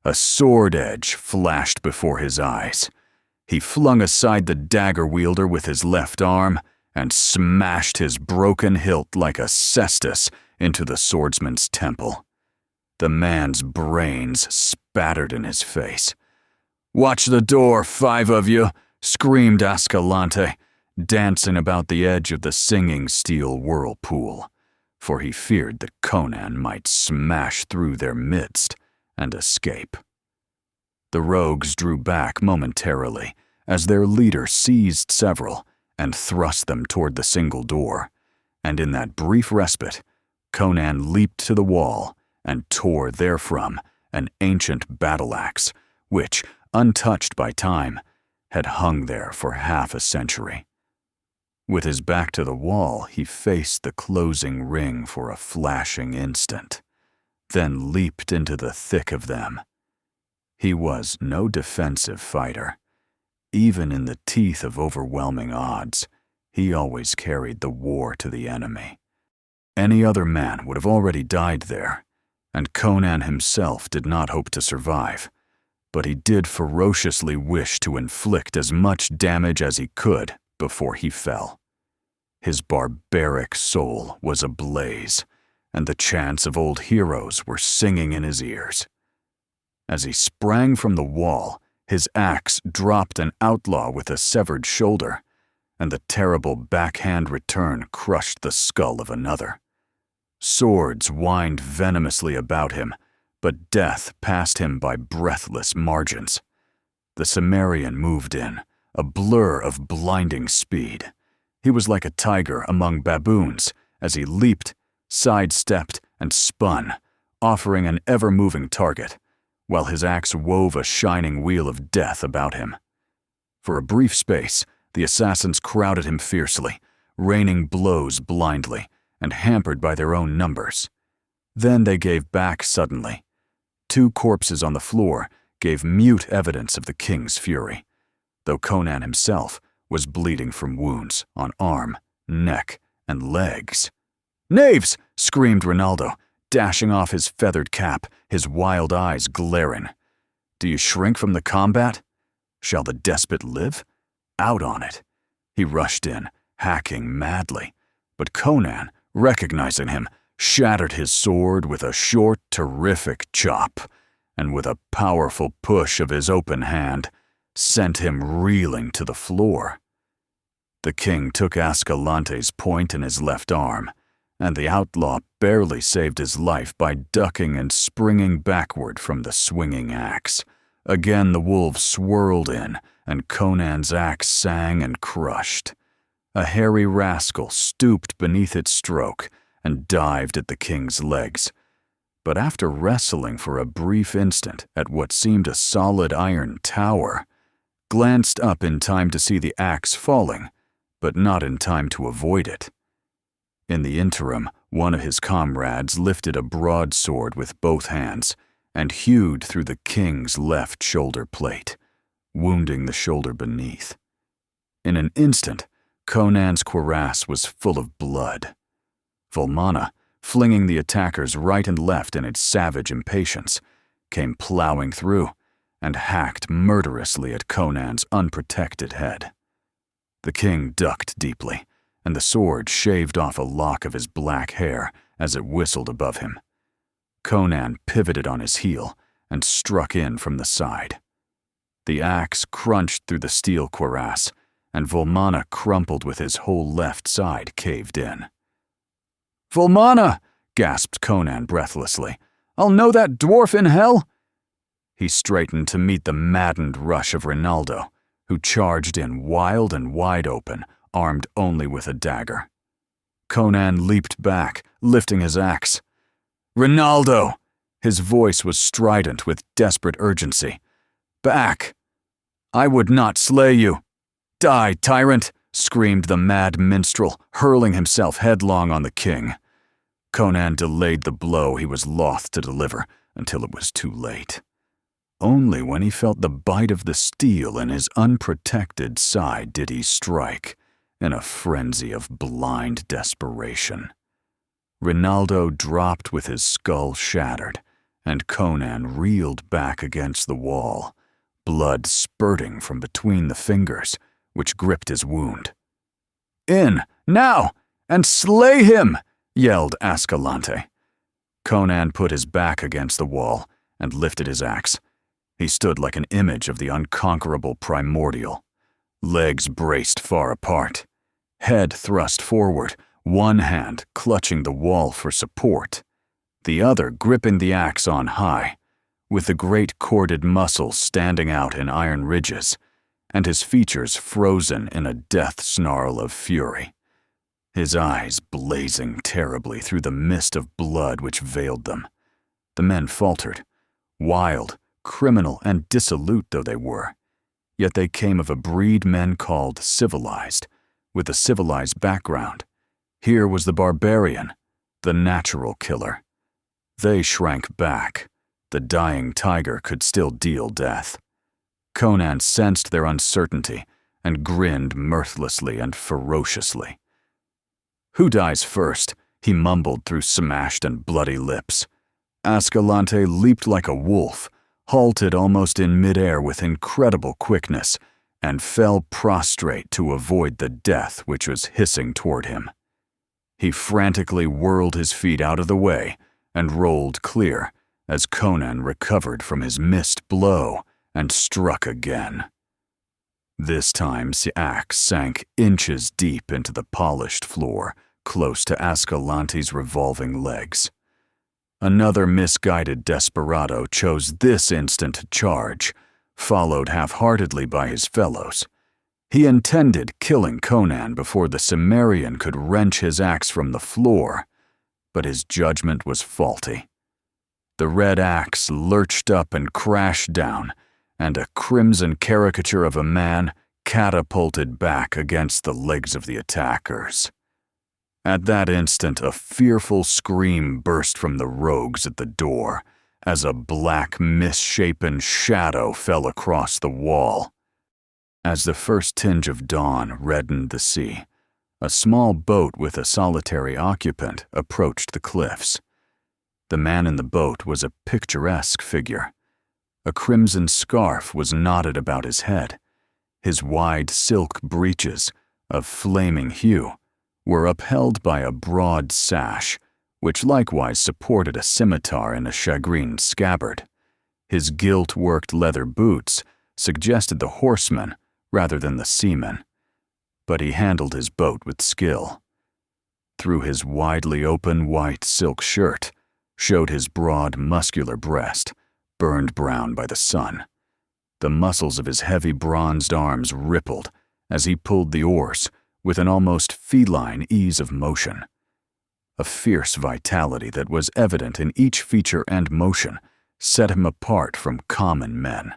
A sword edge flashed before his eyes. He flung aside the dagger wielder with his left arm and smashed his broken hilt like a cestus into the swordsman's temple. The man's brains spattered in his face. "Watch the door, 5 of you!" screamed Ascalante, dancing about the edge of the singing steel whirlpool, for he feared that Conan might smash through their midst and escape. The rogues drew back momentarily as their leader seized several and thrust them toward the single door, and in that brief respite, Conan leaped to the wall and tore therefrom an ancient battle-axe, which, untouched by time, had hung there for half a century. With his back to the wall, he faced the closing ring for a flashing instant, then leaped into the thick of them. He was no defensive fighter. Even in the teeth of overwhelming odds, he always carried the war to the enemy. Any other man would have already died there, and Conan himself did not hope to survive, but he did ferociously wish to inflict as much damage as he could before he fell. His barbaric soul was ablaze, and the chants of old heroes were singing in his ears. As he sprang from the wall, his axe dropped an outlaw with a severed shoulder, and the terrible backhand return crushed the skull of another. Swords whined venomously about him, but death passed him by breathless margins. The Cimmerian moved in, a blur of blinding speed. He was like a tiger among baboons as he leaped, sidestepped, and spun, offering an ever-moving target, while his axe wove a shining wheel of death about him. For a brief space, the assassins crowded him fiercely, raining blows blindly, and hampered by their own numbers. Then they gave back suddenly. 2 corpses on the floor gave mute evidence of the king's fury, though Conan himself was bleeding from wounds on arm, neck, and legs. "Knaves!" screamed Rinaldo, dashing off his feathered cap, his wild eyes glaring. "Do you shrink from the combat? Shall the despot live? Out on it!" He rushed in, hacking madly, but Conan, recognizing him, shattered his sword with a short, terrific chop, and with a powerful push of his open hand, sent him reeling to the floor. The king took Ascalante's point in his left arm, and the outlaw barely saved his life by ducking and springing backward from the swinging axe. Again the wolves swirled in, and Conan's axe sang and crushed. A hairy rascal stooped beneath its stroke and dived at the king's legs. But after wrestling for a brief instant at what seemed a solid iron tower, glanced up in time to see the axe falling, but not in time to avoid it. In the interim, one of his comrades lifted a broadsword with both hands and hewed through the king's left shoulder plate, wounding the shoulder beneath. In an instant, Conan's cuirass was full of blood. Volmana, flinging the attackers right and left in its savage impatience, came plowing through and hacked murderously at Conan's unprotected head. The king ducked deeply, and the sword shaved off a lock of his black hair as it whistled above him. Conan pivoted on his heel and struck in from the side. The axe crunched through the steel cuirass, and Volmana crumpled with his whole left side caved in. "Volmana!" gasped Conan breathlessly. "I'll know that dwarf in hell!" He straightened to meet the maddened rush of Rinaldo, who charged in wild and wide open, armed only with a dagger. Conan leaped back, lifting his axe. "Rinaldo!" His voice was strident with desperate urgency. "Back! I would not slay you! Die, tyrant!" screamed the mad minstrel, hurling himself headlong on the king. Conan delayed the blow he was loth to deliver until it was too late. Only when he felt the bite of the steel in his unprotected side did he strike, in a frenzy of blind desperation. Rinaldo dropped with his skull shattered, and Conan reeled back against the wall, blood spurting from between the fingers, which gripped his wound. "In, now, and slay him!" yelled Ascendoftalesaudiobooks. Conan put his back against the wall and lifted his axe. He stood like an image of the unconquerable primordial. Legs braced far apart, head thrust forward, one hand clutching the wall for support, the other gripping the axe on high, with the great corded muscles standing out in iron ridges, and his features frozen in a death snarl of fury, his eyes blazing terribly through the mist of blood which veiled them. The men faltered, wild, criminal, and dissolute though they were, yet they came of a breed men called civilized, with a civilized background. Here was the barbarian, the natural killer. They shrank back. The dying tiger could still deal death. Conan sensed their uncertainty and grinned mirthlessly and ferociously. "Who dies first?" he mumbled through smashed and bloody lips. Ascendoftalesaudiobooks leaped like a wolf, halted almost in midair with incredible quickness, and fell prostrate to avoid the death which was hissing toward him. He frantically whirled his feet out of the way and rolled clear as Conan recovered from his missed blow and struck again. This time the axe sank inches deep into the polished floor, close to Ascendoftalesaudiobooks' revolving legs. Another misguided desperado chose this instant to charge, followed half-heartedly by his fellows. He intended killing Conan before the Cimmerian could wrench his axe from the floor, but his judgment was faulty. The red axe lurched up and crashed down, and a crimson caricature of a man catapulted back against the legs of the attackers. At that instant, a fearful scream burst from the rogues at the door as a black, misshapen shadow fell across the wall. As the first tinge of dawn reddened the sea, a small boat with a solitary occupant approached the cliffs. The man in the boat was a picturesque figure. A crimson scarf was knotted about his head. His wide silk breeches, of flaming hue, were upheld by a broad sash, which likewise supported a scimitar in a shagreen scabbard. His gilt-worked leather boots suggested the horseman rather than the seaman, but he handled his boat with skill. Through his widely open white silk shirt showed his broad, muscular breast, burned brown by the sun. The muscles of his heavy bronzed arms rippled as he pulled the oars with an almost feline ease of motion. A fierce vitality that was evident in each feature and motion set him apart from common men.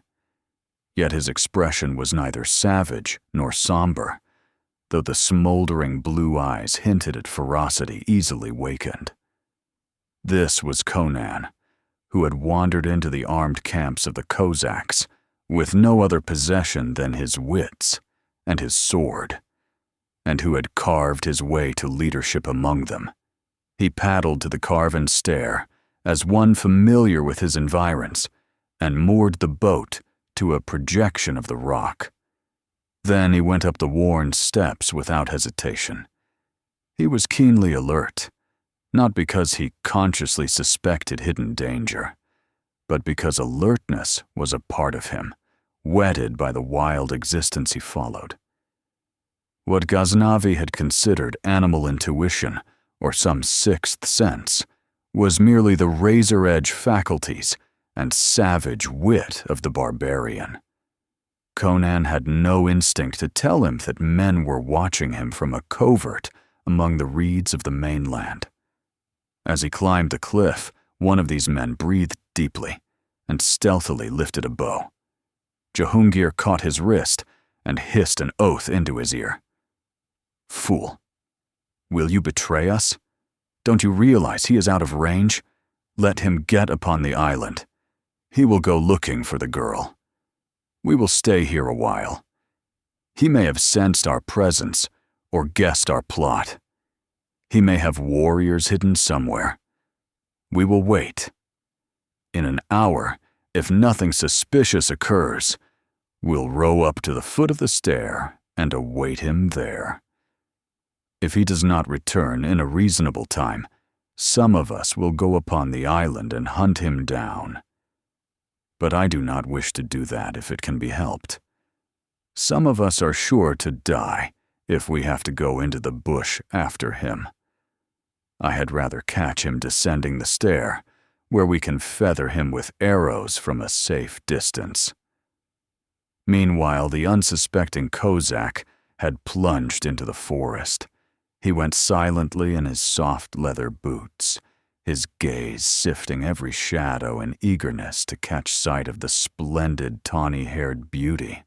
Yet his expression was neither savage nor somber, though the smoldering blue eyes hinted at ferocity easily wakened. This was Conan, who had wandered into the armed camps of the Cossacks with no other possession than his wits and his sword, and who had carved his way to leadership among them. He paddled to the carven stair as one familiar with his environs and moored the boat to a projection of the rock. Then he went up the worn steps without hesitation. He was keenly alert, not because he consciously suspected hidden danger, but because alertness was a part of him, wedded by the wild existence he followed. What Ghaznavi had considered animal intuition or some sixth sense was merely the razor-edge faculties and savage wit of the barbarian. Conan had no instinct to tell him that men were watching him from a covert among the reeds of the mainland. As he climbed the cliff, one of these men breathed deeply and stealthily lifted a bow. Jehungir caught his wrist and hissed an oath into his ear. "Fool! Will you betray us? Don't you realize he is out of range? Let him get upon the island. He will go looking for the girl. We will stay here a while. He may have sensed our presence or guessed our plot. He may have warriors hidden somewhere. We will wait. In an hour, if nothing suspicious occurs, we'll row up to the foot of the stair and await him there. If he does not return in a reasonable time, some of us will go upon the island and hunt him down. But I do not wish to do that if it can be helped. Some of us are sure to die if we have to go into the bush after him. I had rather catch him descending the stair, where we can feather him with arrows from a safe distance." Meanwhile, the unsuspecting Cossack had plunged into the forest. He went silently in his soft leather boots, his gaze sifting every shadow in eagerness to catch sight of the splendid tawny-haired beauty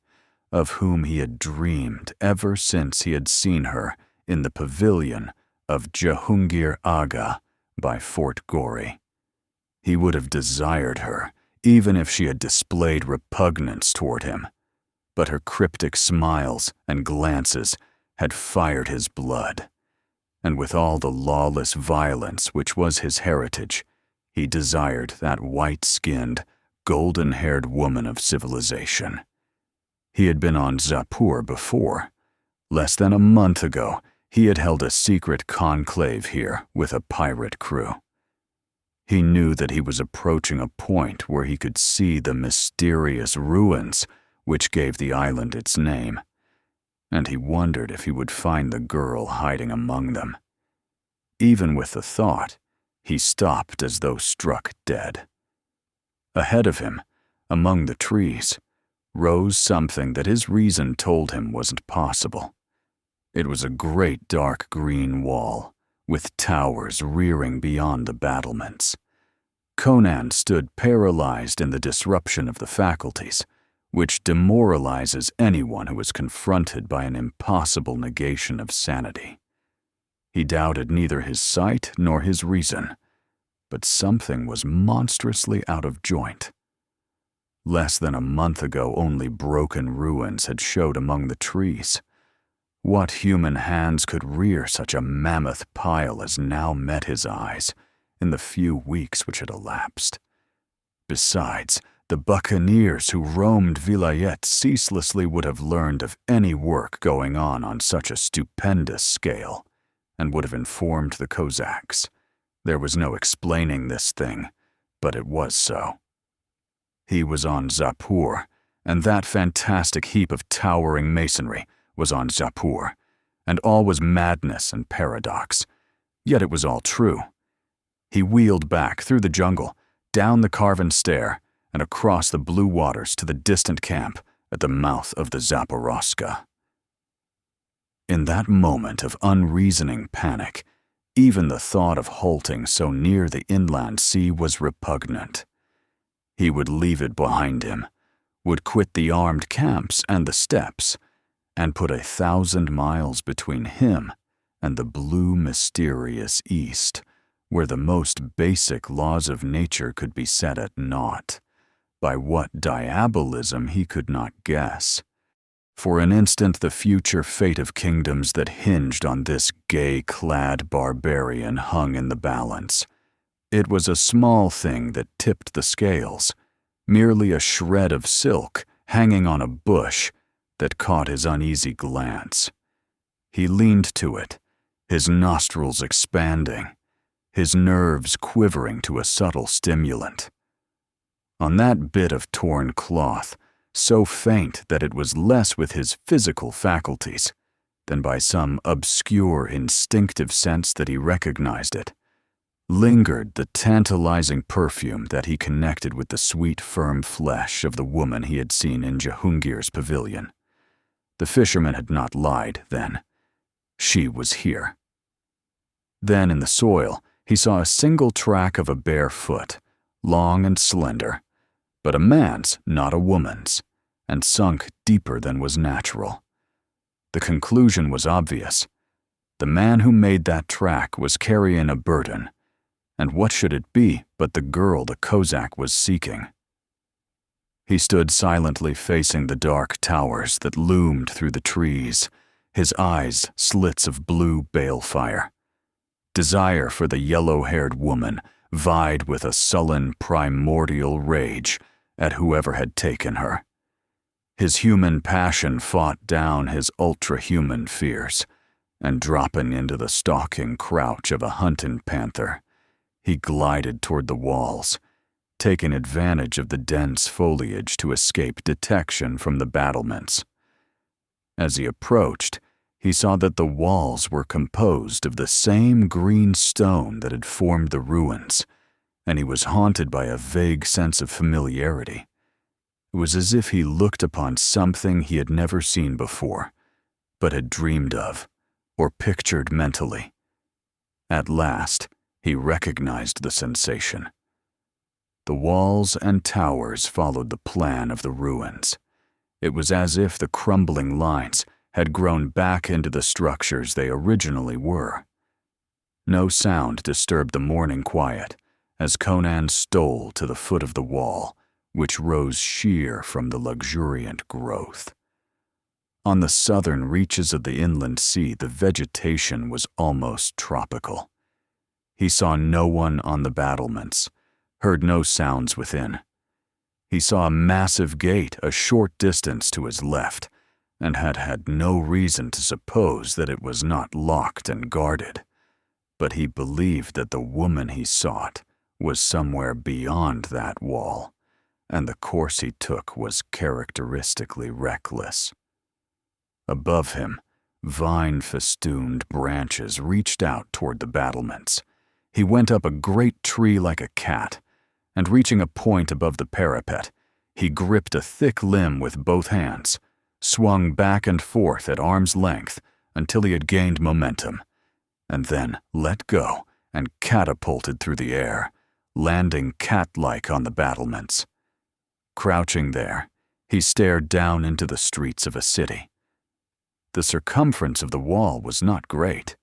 of whom he had dreamed ever since he had seen her in the pavilion of Jehungir Aga by Fort Gori. He would have desired her, even if she had displayed repugnance toward him, but her cryptic smiles and glances had fired his blood, and with all the lawless violence which was his heritage, he desired that white-skinned, golden-haired woman of civilization. He had been on Zapur before. Less than a month ago, he had held a secret conclave here with a pirate crew. He knew that he was approaching a point where he could see the mysterious ruins which gave the island its name, and he wondered if he would find the girl hiding among them. Even with the thought, he stopped as though struck dead. Ahead of him, among the trees, rose something that his reason told him wasn't possible. It was a great dark green wall, with towers rearing beyond the battlements. Conan stood paralyzed in the disruption of the faculties, which demoralizes anyone who is confronted by an impossible negation of sanity. He doubted neither his sight nor his reason, but something was monstrously out of joint. Less than a month ago, only broken ruins had showed among the trees. What human hands could rear such a mammoth pile as now met his eyes in the few weeks which had elapsed? Besides, the buccaneers who roamed Vilayet ceaselessly would have learned of any work going on such a stupendous scale, and would have informed the Cossacks. There was no explaining this thing, but it was so. He was on Zapur, and that fantastic heap of towering masonry was on Zapur, and all was madness and paradox. Yet it was all true. He wheeled back through the jungle, down the carven stair, and across the blue waters to the distant camp at the mouth of the Zaporoska. In that moment of unreasoning panic, even the thought of halting so near the inland sea was repugnant. He would leave it behind him, would quit the armed camps and the steppes, and put 1,000 miles between him and the blue, mysterious East, where the most basic laws of nature could be set at naught. By what diabolism he could not guess. For an instant the future fate of kingdoms that hinged on this gay-clad barbarian hung in the balance. It was a small thing that tipped the scales, merely a shred of silk hanging on a bush that caught his uneasy glance. He leaned to it, his nostrils expanding, his nerves quivering to a subtle stimulant. On that bit of torn cloth, so faint that it was less with his physical faculties than by some obscure instinctive sense that he recognized it, lingered the tantalizing perfume that he connected with the sweet, firm flesh of the woman he had seen in Jehungir's pavilion. The fisherman had not lied then. She was here. Then in the soil, he saw a single track of a bare foot, long and slender, but a man's, not a woman's, and sunk deeper than was natural. The conclusion was obvious. The man who made that track was carrying a burden, and what should it be but the girl the Kozak was seeking? He stood silently facing the dark towers that loomed through the trees, his eyes slits of blue balefire. Desire for the yellow-haired woman vied with a sullen primordial rage at whoever had taken her. His human passion fought down his ultra-human fears, and dropping into the stalking crouch of a hunting panther, he glided toward the walls, taking advantage of the dense foliage to escape detection from the battlements. As he approached, he saw that the walls were composed of the same green stone that had formed the ruins, and he was haunted by a vague sense of familiarity. It was as if he looked upon something he had never seen before, but had dreamed of, or pictured mentally. At last, he recognized the sensation. The walls and towers followed the plan of the ruins. It was as if the crumbling lines had grown back into the structures they originally were. No sound disturbed the morning quiet as Conan stole to the foot of the wall, which rose sheer from the luxuriant growth. On the southern reaches of the inland sea, the vegetation was almost tropical. He saw no one on the battlements, heard no sounds within. He saw a massive gate a short distance to his left, and had no reason to suppose that it was not locked and guarded. But he believed that the woman he sought was somewhere beyond that wall, and the course he took was characteristically reckless. Above him, vine-festooned branches reached out toward the battlements. He went up a great tree like a cat, and reaching a point above the parapet, he gripped a thick limb with both hands, swung back and forth at arm's length until he had gained momentum, and then let go and catapulted through the air, landing cat-like on the battlements. Crouching there, he stared down into the streets of a city. The circumference of the wall was not great,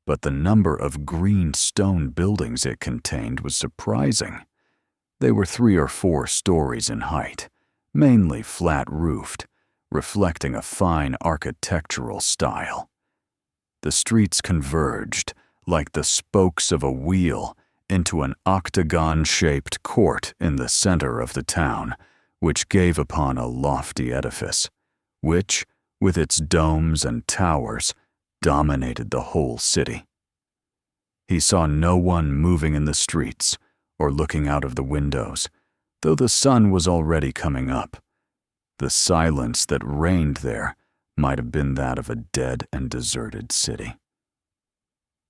but the number of green stone buildings it contained was surprising. They were 3 or 4 stories in height, mainly flat-roofed, reflecting a fine architectural style. The streets converged, like the spokes of a wheel, into an octagon-shaped court in the center of the town, which gave upon a lofty edifice, which, with its domes and towers, dominated the whole city. He saw no one moving in the streets or looking out of the windows, though the sun was already coming up. The silence that reigned there might have been that of a dead and deserted city.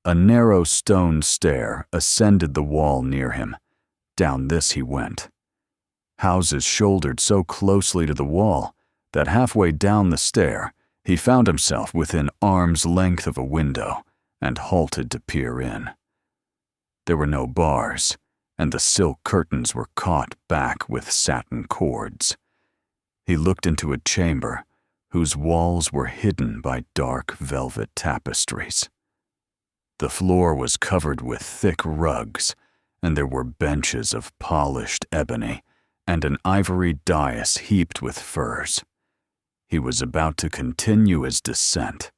A narrow stone stair ascended the wall near him. Down this he went. Houses shouldered so closely to the wall that halfway down the stair he found himself within arm's length of a window and halted to peer in. There were no bars, and the silk curtains were caught back with satin cords. He looked into a chamber whose walls were hidden by dark velvet tapestries. The floor was covered with thick rugs, and there were benches of polished ebony and an ivory dais heaped with furs. He was about to continue his descent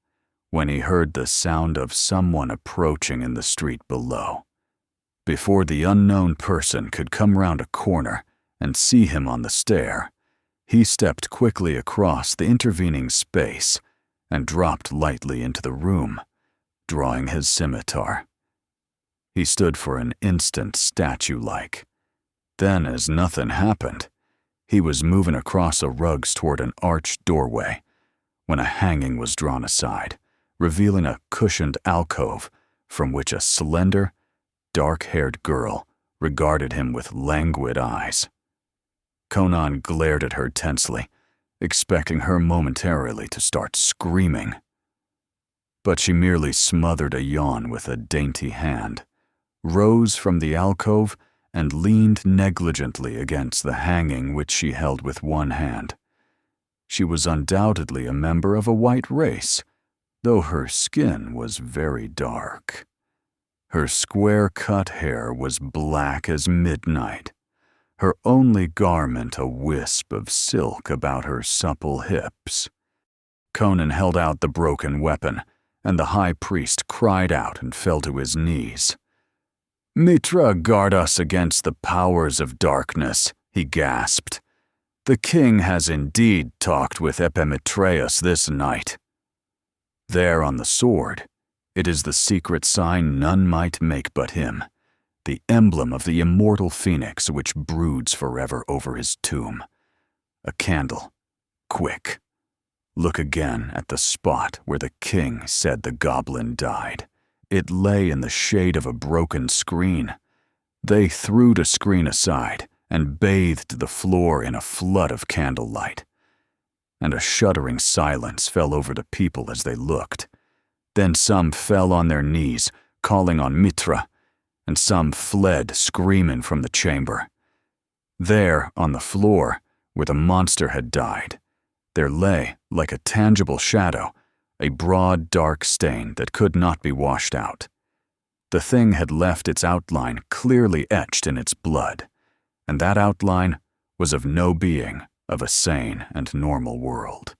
when he heard the sound of someone approaching in the street below. Before the unknown person could come round a corner and see him on the stair, he stepped quickly across the intervening space and dropped lightly into the room, drawing his scimitar. He stood for an instant statue-like. Then, as nothing happened, he was moving across the rugs toward an arched doorway when a hanging was drawn aside, revealing a cushioned alcove from which a slender, dark-haired girl regarded him with languid eyes. Conan glared at her tensely, expecting her momentarily to start screaming. But she merely smothered a yawn with a dainty hand, rose from the alcove, and leaned negligently against the hanging which she held with one hand. She was undoubtedly a member of a white race, though her skin was very dark. Her square-cut hair was black as midnight, her only garment a wisp of silk about her supple hips. Conan held out the broken weapon, and the high priest cried out and fell to his knees. "Mitra, guard us against the powers of darkness," he gasped. "The king has indeed talked with Epimetreus this night. There on the sword, it is the secret sign none might make but him, the emblem of the immortal phoenix which broods forever over his tomb. A candle. Quick. Look again at the spot where the king said the goblin died. It lay in the shade of a broken screen. They threw the screen aside and bathed the floor in a flood of candlelight. And a shuddering silence fell over the people as they looked. Then some fell on their knees, calling on Mitra, and some fled screaming from the chamber. There, on the floor, where the monster had died, there lay, like a tangible shadow, a broad, dark stain that could not be washed out. The thing had left its outline clearly etched in its blood, and that outline was of no being of a sane and normal world.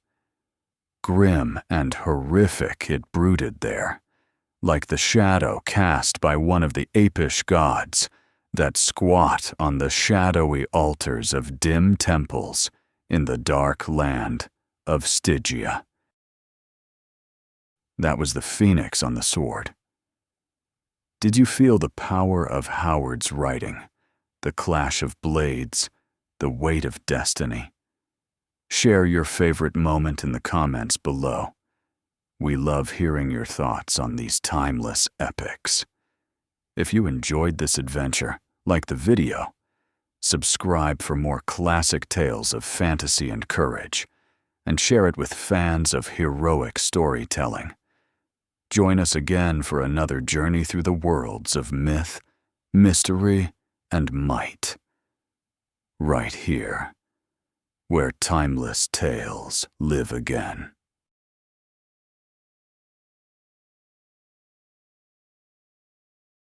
Grim and horrific it brooded there, like the shadow cast by one of the apish gods that squat on the shadowy altars of dim temples in the dark land of Stygia. That was the phoenix on the sword. Did you feel the power of Howard's writing, the clash of blades, the weight of destiny? Share your favorite moment in the comments below. We love hearing your thoughts on these timeless epics. If you enjoyed this adventure, like the video, subscribe for more classic tales of fantasy and courage, and share it with fans of heroic storytelling. Join us again for another journey through the worlds of myth, mystery, and might. Right here, where timeless tales live again.